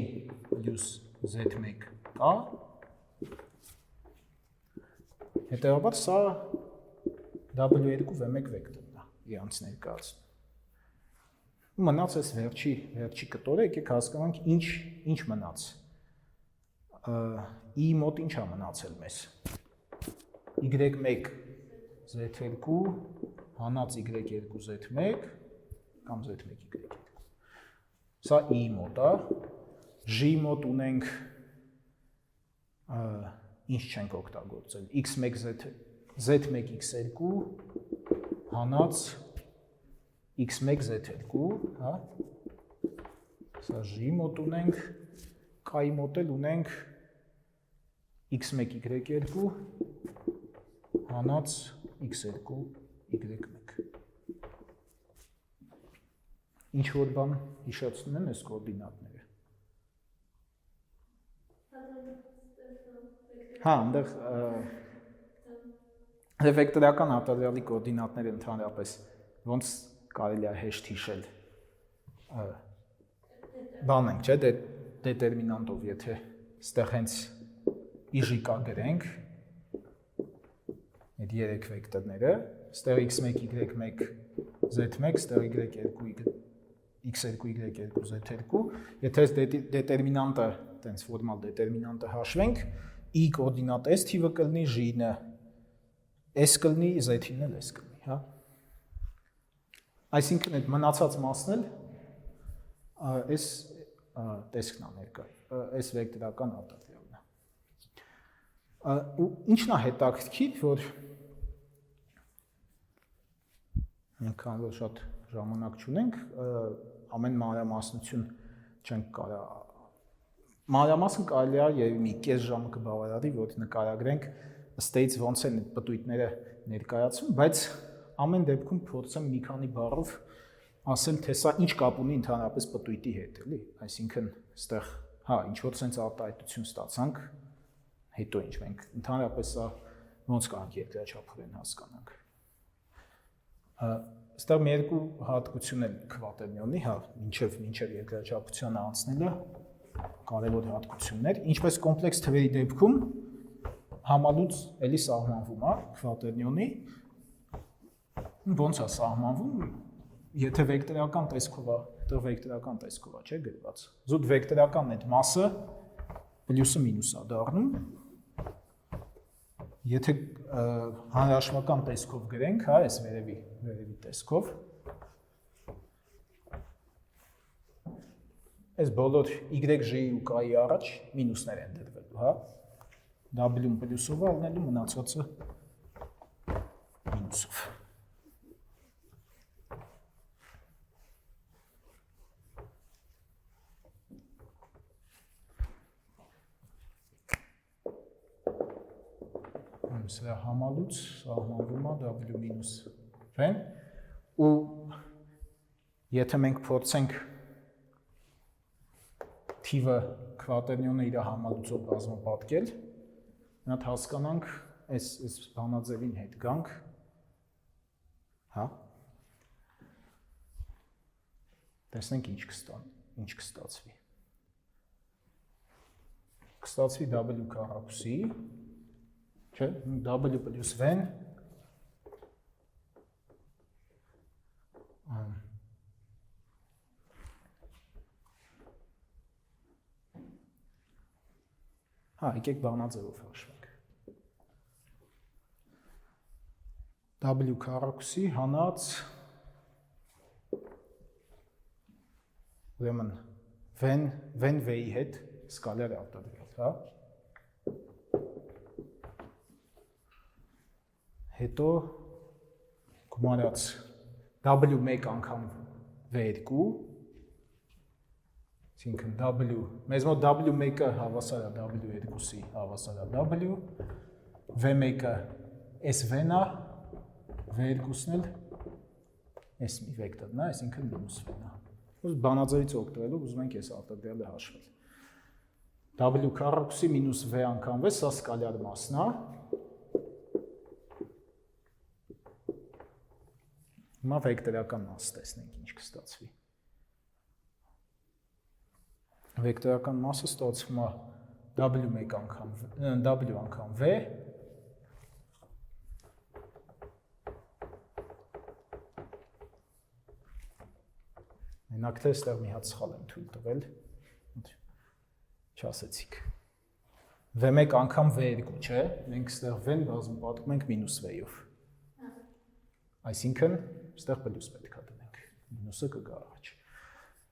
plus z1k, հետևաբար սա W2 V1 վեկտորն է, իրանց ներկայացնում։ Մնաց այս վերջի կտորը, եկեք հասկանանք ինչ մնաց։ I մոտ ինչ է մնացել մեզ։ Y1 Z2 հանած Y2 Z1 կամ Z1 Y2։ Սա I մոտ է։ J մոտ ունենք ինչ չենք օգտագործել։ X1 Z1 X2 հանած x1 z2, հա։ Սա j մոտ ունենք, k-ի մոտ էլ ունենք x1 y2 հանած x2 y1։ Ինչ որ բան հիշեցնում են այս կոորդինատները։ Հա, այնտեղ վեկտորական արտադրյալի կոորդինատները ընդհանրապես ոնց կարելի է հեշտ հիշել բան ենք, չէ, դետերմինանտով, եթե ստեղ հենց իժիկա գրենք այդ երեք վեկտորները, ստեղ x1, y1, z1, ստեղ y2, x2, y2, z2, եթե այս դետերմինանտը, տենց ֆորմալ դետերմինանտը հաշվենք, i կոորդինատ s թիվը կլինի, j-ը s կլինի, z-ին էլ s կլինի, հա։ Այսինքն այդ մնացած մասն էլ այս տեսքն է ներկա, այս վեկտորական արտադրյալն է։ Ու ինչն է հետաքրքիր, որ այնքան որ շատ ժամանակ չունենք, ամեն մանրամասնություն չենք կարա մանրամասն կարելի է եւ մի կես ժամ կբավարարի, որ նկարագրենք ըստ էից ոնց են այդ պտույտները ներկայացում, բայց ամեն դեպքում փորձեմ մի քանի բառով ասել թե սա ինչ կապ ունի ընդհանրապես պտույտի հետ, էլի, այսինքն այստեղ հա ինչ որ sense արտահայտություն ստացանք, հետո ինչ մենք ընդհանրապես սա ոնց կարող երկրաչափորեն հասկանանք։ Այստեղ մի երկու հատկություն էլ քվատերնիոնի, հա, մինչև երկրաչափությանը անցնելը կարևոր հատկություններ, ինչպես կոմպլեքս թվերի դեպքում համալուծ էլի սահմանվում է քվատերնիոնի, ոնց է սահմանվում, եթե վեկտորական տեսքով է, այդտեղ վեկտորական տեսքով է, չէ՞ գրված։ Զուտ վեկտորական այդ մասը պլյուսը մինուս է դառնում։ Եթե հանրահաշվական տեսքով գրենք, հա, այս վերևի տեսքով, այս բոլոր y-ի ու k-ի առաջ մինուսներ են դրվելու, հա։ W-ն պլյուսով է ալնելու, մնացածը մինուսով։ Սրա համալուծ սահմանվում է W մինուս v-ն ու եթե մենք փորձենք թիվը քվատերնիոնը իր համալուծով բազմապատկել, նա հասկանանք այս բանաձևին հետ գանք, հա, տեսնենք ինչ կստացվի։ Կստացվի W քառակուսի, չէ, W պլյուս v-ն հա, եկեք բանաձևով հաշվենք։ W քառակուսի հանած ուրեմն v-ն v-ի հետ սկալար արտադրյալ, հա։ Հետո գումարած W1 անգամ V2, այսինքն W, մեզ մոտ W1-ը հավասար է W2-ի հավասար է W, V1-ը SV-ն է, V2-ն էլ S մի վեկտորն է, այսինքն մինուս V-ն է։ Բանաձևից օգտվելով ուզում ենք այս արտադրյալը հաշվել։ W քառակուսի մինուս V անգամ V, սա սկալար մասն է։ Հիմա վեկտորական մաս տեսնենք ինչ կստացվի։ Վեկտորական մասը ստացվում է W1 անգամ V Մենակ թե այստեղ մի հատ սխալ եմ թույլ տվել, չասեցիք։ V1 անգամ V2, չէ, մենք այստեղ V-ն բազմապատկում ենք մինուս V-ով։ Այսինքն, այստեղ պլյուս պետք է դնենք, մինուսը կգա առաջ։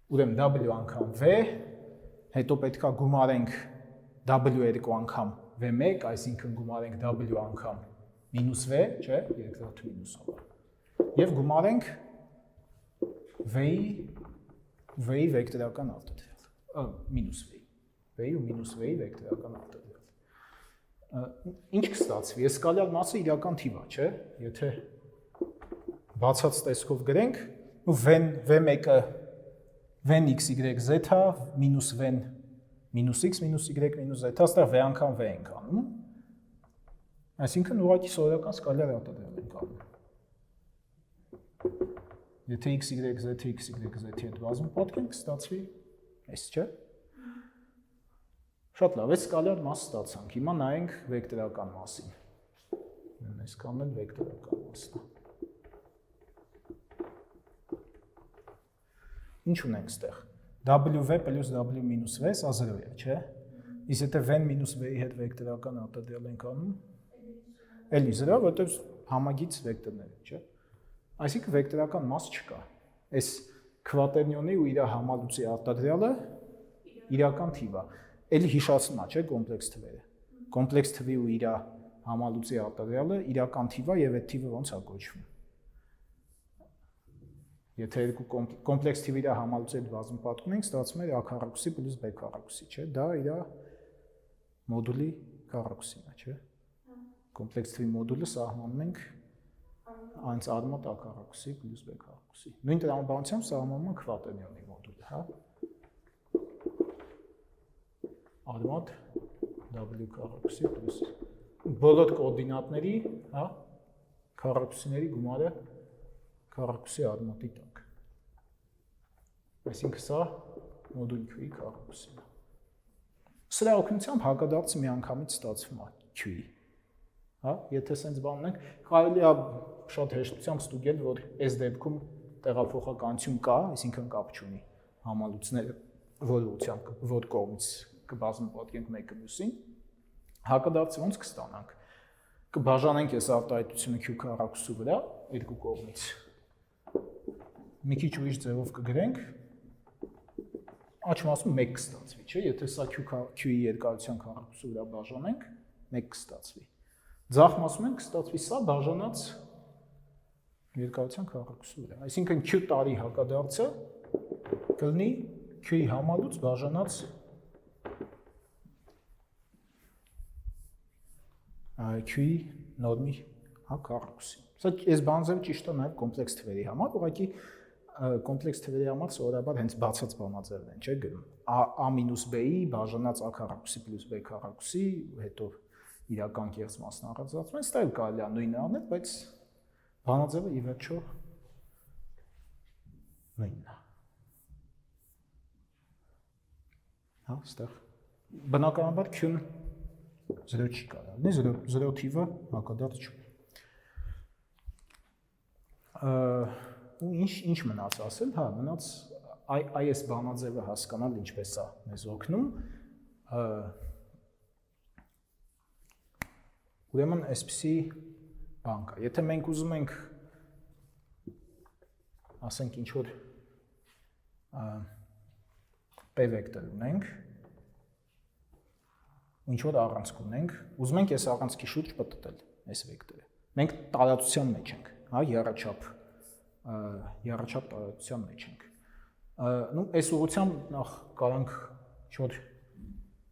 Ուրեմն W անգամ V, հետո պետք է գումարենք W2 անգամ V1, այսինքն գումարենք W անգամ մինուս V, չէ, երկրորդ մինուսով։ Եվ գումարենք V-ի վեկտորական արտադրյալ, մինուս V-ի, V-ի ու մինուս V-ի վեկտորական արտադրյալ։ Ինչ կստացվի, այս սկալար մասը իրական թիվ է, չէ, եթե բացած տեսքով գրենք, ու V1-ը V-ն XY-Z է, մինուս V-ն մինուս X, մինուս Y, մինուս Z, այստեղ V անգամ V ենք անում, այսինքն ուղղակի սովորական սկալար արտադրյալ ենք անում։ Եթե XYZ-ը XYZ-ի հետ բազմապատկենք, կստացվի այս, չէ։ Շատ լավ, այս սկալար մաս ստացանք, հիմա նայենք վեկտորական մասին։ Այսքանն էլ վեկտորական մասն է։ Ինչ ունենք ստեղ, W պլյուս W մինուս V, սա 0 է, չէ։ Իսկ եթե V-ն մինուս V-ի հետ վեկտորական արտադրյալ ենք անում, էլի 0, որտեղ համագիծ վեկտորներ են, չէ։ Այսինքն վեկտորական մաս չկա։ Այս քվատերնիոնի ու իր համալուծի արտադրյալը իրական թիվ է։ Էլի հիշացնում է, չէ, կոմպլեքս թվերը։ Կոմպլեքս թվի ու իր համալուծի արտադրյալը իրական թիվ է եւ այդ թիվը ոնց է կոչվում։ Եթե երկու կոմպլեքս թիվի իր համալուծի հետ բազմապատկում ենք, ստացվում է A քառակուսի պլյուս B քառակուսի, չէ։ Դա իր մոդուլի քառակուսին է, չէ։ Կոմպլեքս թվի մոդուլը սահմանում ենք այնց ադմոտ a քառակուսի պլյուս b քառակուսի։ Նույն տրամաբանությամբ սահմանում ենք կվատերնիոնի մոդուլը, հա։ Ադմոտ w քառակուսի պլյուս բոլոր կոորդինատների, հա, քառակուսիների գումարը քառակուսի ադմոտի տակ։ Այսինքն սա մոդուլ q-ի քառակուսին է։ Սրա օգնությամբ հակադարձը միանգամից ստացվում է q-ի։ Հա, եթե սենց բան ունենք, կարելի է շատ հեշտությամբ ստուգել, որ այս դեպքում տեղափոխականություն կա, այսինքն կապ չունի համալուծները, որ կողմից կբազմապատկենք մեկը մյուսին։ Հակադարձը ոնց կստանանք։ Կբաժանենք այս արտահայտությունը q քառակուսու վրա, երկու կողմից։ Մի քիչ ուրիշ ձևով կգրենք, աջ մասում 1 կստացվի, չէ՞, եթե սա q-ի երկարության քառակուսու վրա բաժանենք, 1 կստացվի։ Ձախ մասում են կստացվի սա բաժանած երկարության քառակուսու վրա։ Այսինքն q տարի հակադարձը կլինի q-ի համալուծ բաժանած q-ի նորմի քառակուսի։ Սա այս բանաձևը ճիշտ է նաև կոմպլեքս թվերի համար, ուղղակի կոմպլեքս թվերի համար սովորաբար հենց բացած բանաձևն են, չէ՞ գրում։ a-b-ի բաժանած a քառակուսի պլյուս b քառակուսի, հետո իրական կեղծ մասն առանձնացում են, ստա էլ կարելի է նույնը անել, բայց բանաձևը ի վերջո նույնն է։ Հա, ստեղ բնականաբար q-ն 0 չի կարող լինի, 0 թիվը հակադարձ չունի։ Ու ինչ մնաց ասել, հա, մնաց այս բանաձևը հասկանալ ինչպես է մեզ օգնում։ Ուրեմն այսպիսի բան կա։ Եթե մենք ուզում ենք ասենք ինչ որ p վեկտոր ունենք, ինչ որ առանցք ունենք, ուզում ենք այս առանցքի շուրջ պտտել այս վեկտորը։ Մենք տարածության մեջ ենք, հա, եռաչափ տարածության մեջ ենք։ Ну, այս ուղղությամբ նախ կարանք ինչ որ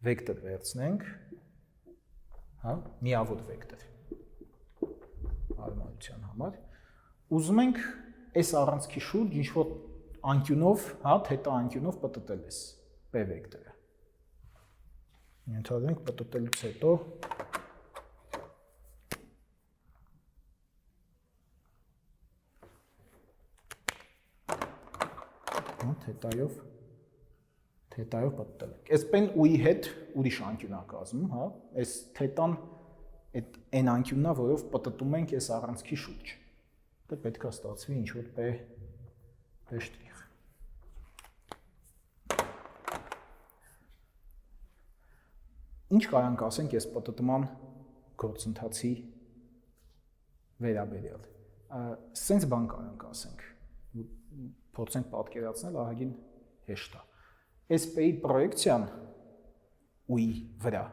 վեկտոր վերցնենք, հա, միավոր վեկտոր հարմարության համար։ Ուզում ենք այս առանցքի շուրջ ինչ որ անկյունով, հա, թետա անկյունով պտտել այս p վեկտորը։ Ենթադրենք պտտելուց հետո թետայով պտտել ենք։ Այս p-ն ու-ի հետ ուրիշ անկյուն է կազմում, հա, այս թետան այդ n անկյունն է, որով պտտում ենք այս առանցքի շուրջ։ Դա պետք է ստացվի ինչ որ p շտրիխ։ Ինչ կարանք ասենք այս պտտման գործընթացի վերաբերյալ։ Սենց բան կարանք ասենք, փորձենք պատկերացնել, ահագին հեշտ է։ Այս p-ի պրոյեկցիան ու-ի վրա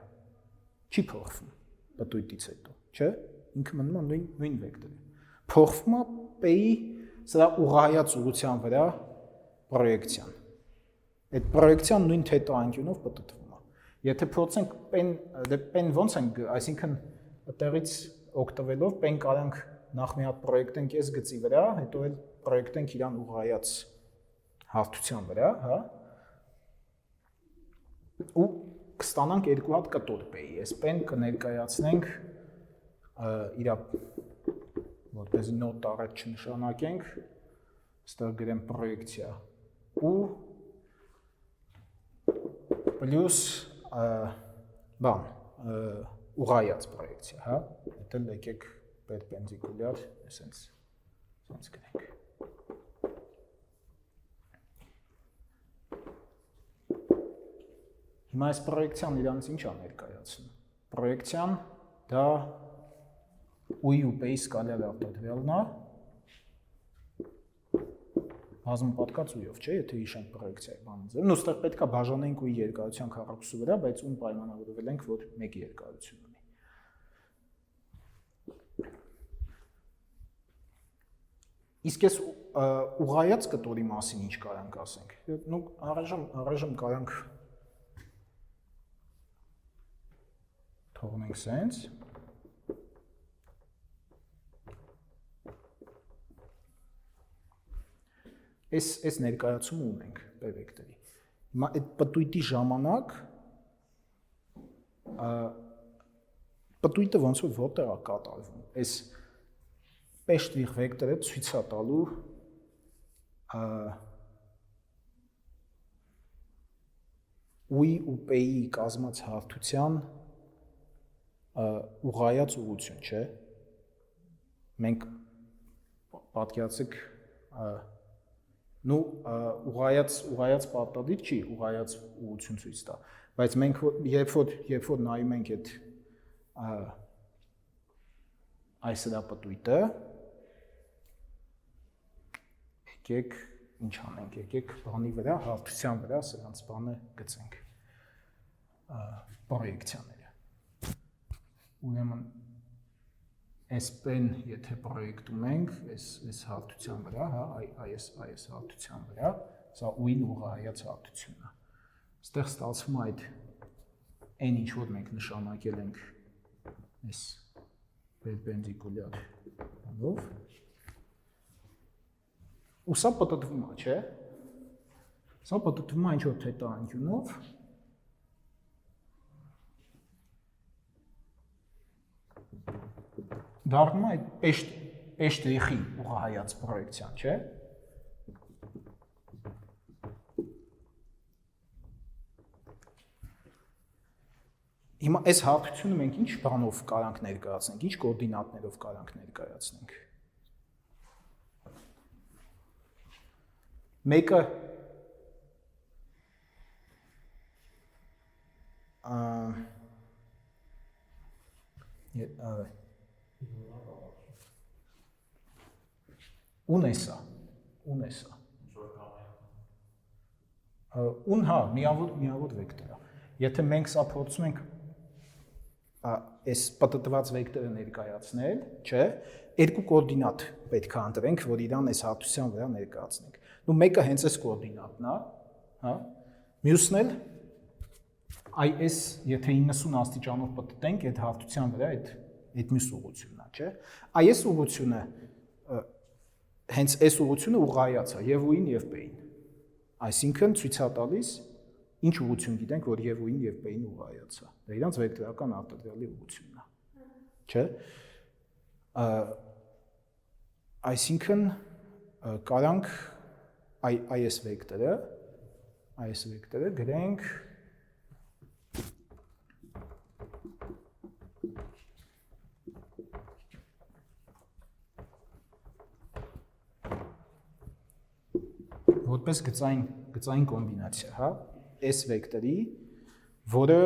չի փոխվում պտույտից հետո, չէ՞։ Ինքը մնում է նույն վեկտորը։ Փոխվում է p-ի սրա ուղղահայաց ուղղության վրա պրոյեկցիան։ Այդ պրոյեկցիան նույն թետա անկյունով պտտվում է։ Եթե փորձենք p-ն ոնց ենք, այսինքն այդտեղից օգտվելով p-ն կարանք նախ մի հատ պրոյեկտենք այս գծի վրա, հետո էլ պրոյեկտենք իրան ուղղահայաց հարթության վրա, հա։ Ու կստանանք երկու հատ կտոր p-ի։ Այս p-ն կներկայացնենք իր որպեսզի նոտ առաջ չնշանակենք, այստեղ գրեմ պրոյեկցիա ու պլյուս բան ուղղահայաց պրոյեկցիա, հա։ Դա էլ եկեք պերպենդիկուլյար, այսպես գրենք։ Հիմա այս պրոյեկցիան իրանց ինչ է ներկայացնում։ Պրոյեկցիան դա ու-ի ու p-ի սկալյար արտադրյալն է բազմապատկած ու-ով, չէ՞, եթե հիշենք պրոյեկցիայի բանաձևն, ու ստեղ պետք է բաժանենք ու-ի երկարության քառակուսու վրա, բայց ում պայմանավորվել ենք, որ 1 երկարություն ունի։ Իսկ այս ուղղահայաց կտորի մասին ինչ կարանք ասենք։ Ну, առայժմ կարանք թողնենք սենց։ այս ներկայացումը ունենք P վեկտորի։ Հիմա այդ պտույտի ժամանակ պտույտը ոնց որ որտեղ է կատարվում։ Այս P' վեկտորը ցույց է տալու U-ի ու P-ի կազմած հարթության ուղղայաց ուղղություն, չէ՞։ Մենք պատկերացեք ուղղայաց պարտադիր չի ուղղայաց ուղղություն ցույց տա, բայց մենք երբ որ նայում ենք այդ այս դա պտույտը, եկեք ինչ անենք, եկեք բանի վրա, հարթության վրա սրանց բանը գցենք պրոյեկցիաները։ Ուրեմն այս P-ն եթե պրոյեկտում ենք այս հարթության վրա, հա, այս հարթության վրա, սա U-ին ուղղահայաց հարթությունն է։ Այստեղ ստացվում է այդ այն ինչ որ մենք նշանակել ենք այս պերպենդիկուլյար բանով։ Ու սա պտտվում է, չէ՞։ Սա պտտվում է ինչ որ թետա անկյունով։ Դառնում է այդ P'-ի ուղղահայաց պրոյեկցիան, չէ՞։ Հիմա այս հարթությունը մենք ինչ բանով կարանք ներկայացնենք, ինչ կոորդինատներով կարանք ներկայացնենք։ Մեկը ունեսա։ Ուն հա, միավոր վեկտոր է։ Եթե մենք սա փորձում ենք այս պատտված վեկտորը ներկայացնել, չէ, երկու կոորդինատ պետք է ընտրենք, որ իրան այս հարթության վրա ներկայացնենք։ Ու մեկը հենց այս կոորդինատն է, հա։ Մյուսն էլ այս եթե 90 աստիճանով պատտենք այդ հարթության վրա այդ մյուս ուղղությունն է, չէ։ Այս ուղղությունը հենց այս ուղղությունը ուղղայաց է եւ U-ին եւ P-ին։ Այսինքն ցույց է տալիս ինչ ուղղություն գիտենք, որ եւ U-ին եւ P-ին ուղղայաց է։ Դա իրանց վեկտորական արտադրյալի ուղղությունն է։ Չէ։ Այսինքն կարանք այս վեկտորը գրենք որպես գծային կոմբինացիա, հա, S վեկտորի, որը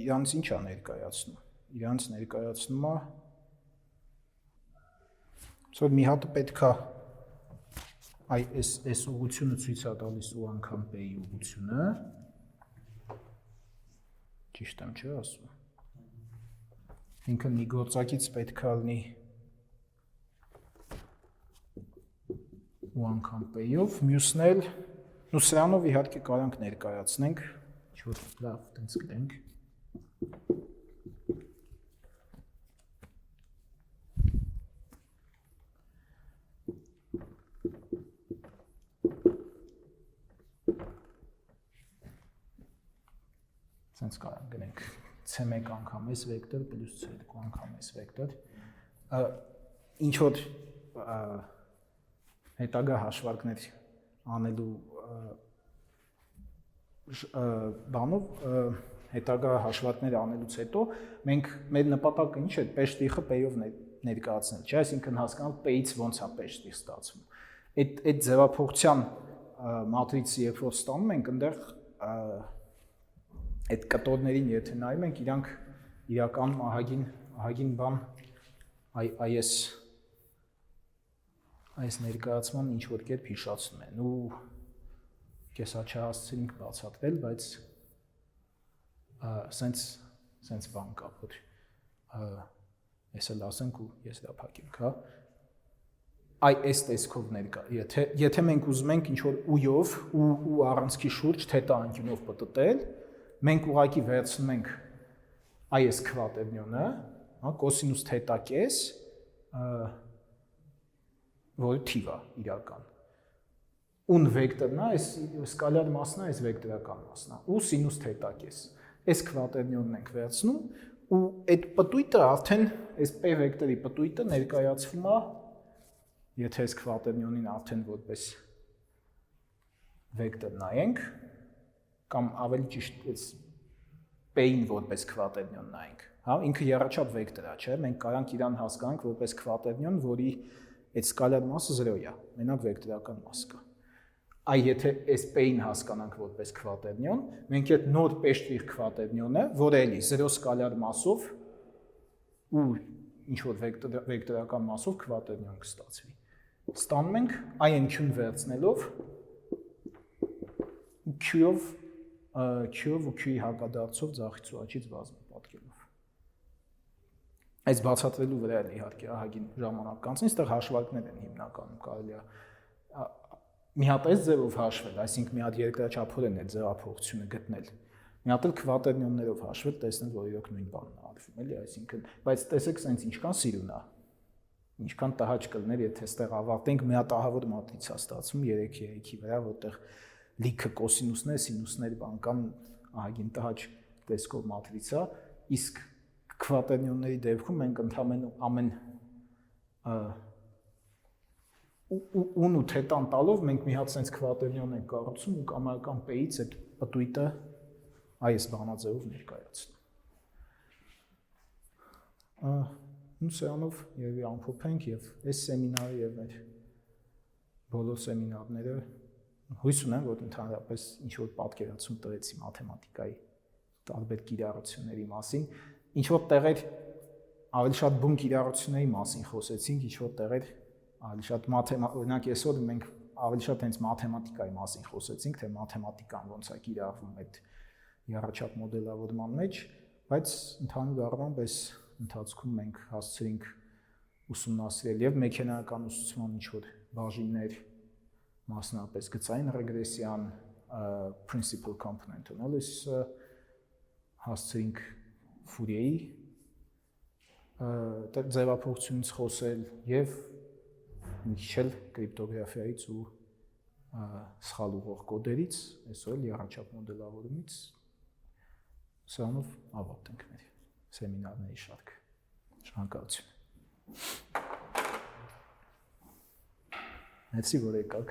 իրանց ինչ է ներկայացնում։ Իրանց ներկայացնում է Որ մի հատը պետք է այս ուղղությունը ցույց է տալիս ու անգամ P-ի ուղղությունը։ Ճիշտ եմ չէ ասում։ Ինքն մի գործակից պետք է լինի ու անգամ P-ով, մյուսն էլ, ու սրանով իհարկե կարանք ներկայացնենք, ինչ-որ լավ տենց գրենք։ Սենց կարանք գրենք C1 անգամ S վեկտոր պլյուս C2 անգամ S վեկտոր։ Ինչ-որ հետագա հաշվարկներ անելու բանով հետագա հաշվարկներ անելուց հետո մենք մեր նպատակը ինչ է P'-ը P-ով ներկայացնել, չէ՞, այսինքն հասկանալ P-ից ոնց է P' ստացվում։ Այդ ձևափոխության մատրիցը երբ որ ստանում ենք, այնտեղ այդ կտորներին եթե նայում ենք, իրանք իրականում ահագին բան այս ներկայացման ինչ-որ կերպ հիշացնում են ու կեսա չհասցրինք բացատրել, բայց սենց բան կա, որ ես էլ ասենք ու ես դա փակենք, հա։ Այս տեսքով ներկա, եթե մենք ուզում ենք ինչ-որ ույով ու առանցքի շուրջ թետա անկյունով պտտել, մենք ուղղակի վերցնում ենք այս քվատերնյոնը, հա, կոսինուս թետա կես, որը թիվ է իրական։ ուն վեկտորն է, այս սկալար մասն է, այս վեկտորական մասն է, ու սինուս թետա կես։ Այս կվատերնիոնն ենք վերցնում, ու այդ պտույտը արդեն, այս P վեկտորի պտույտը ներկայացվում է, եթե այս կվատերնիոնին արդեն որպես վեկտոր նայենք, կամ ավելի ճիշտ այս P-ին որպես կվատերնիոն նայենք, հա, ինքը եռաչափ վեկտոր է, չէ՞, մենք կարանք իրան հասկանանք որպես կվատերնիոն, որի այդ սկալար մասը 0 է, մենակ վեկտորական մաս կա։ Այ եթե այս P-ին հասկանանք որպես կվատերնիոն, մենք այդ նոր P' կվատերնիոնը, որը էլի 0 սկալար մասով ու ինչ որ վեկտորական մասով կվատերնիոն կստացվի։ Ստանում ենք IN-ն վերցնելով Q-ով ու Q-ի հակադարձով ձախից ու աճից բազմապատկելով։ Այս բացատրելու վրա էլ իհարկե ահագին ժամանակ կանցնի, այստեղ հաշվարկներ են հիմնականում կարելի է մի հատ այս ձևով հաշվել, այսինքն մի հատ երկրաչափորեն է ձևափոխությունը գտնել։ Մի հատ էլ կվատերնիոններով հաշվել, տեսնել, որ իրոք նույն բանն է արվում, էլի, այսինքն, բայց տեսեք, սենց ինչքան սիրուն է։ Ինչքան տհաճ կլներ, եթե այստեղ ավարտենք մի հատ ահավոր մատրիցա ստացվում 3-3-ի վրա, որտեղ լիքը կոսինուսներ, սինուսներ բան կան, ահագին տհաճ տեսքով մատրիցա, իսկ կվատերնիոնների դեպքում մենք ընդհանրապես ամեն ուն ու թետան տալով մենք մի հատ sense կվատերնիոն ենք կառուցում ու կամայական P-ից այդ պտույտը այս բանաձևով ներկայացնում։ Ու սրանով երևի ամփոփենք եւ այս սեմինարը եւ մեր բոլոր սեմինարները հույս ունեմ, որ ընդհանրապես ինչ որ պատկերացում տվեցի մաթեմատիկայի տարբեր կիրառությունների մասին, ինչ որ տեղեր ավելի շատ բուն կիրառությունների մասին խոսեցինք, ինչ որ տեղեր ավելի շատ օրինակ այսօր մենք ավելի շատ հենց մաթեմատիկայի մասին խոսեցինք, թե մաթեմատիկան ոնց է կիրառվում այդ եռաչափ մոդելավորման մեջ, բայց ընդհանուր առմամբ այս ընթացքում մենք հասցրինք ուսումնասիրել եւ մեքենայական ուսուցման ինչ որ բաժիններ, մասնապես գծային ռեգրեսիան, principal component analysis-ը, հասցրինք Ֆուրիեի ձևափոխությունից խոսել եւ մի քիչ կրիպտոգրաֆիայից ու սխալ ուղղող կոդերից, այսօր էլ եռաչափ մոդելավորումից սրանով ավարտենք մեր սեմինարների շարքը։ Շնորհակալություն։ Merci, որ եկաք։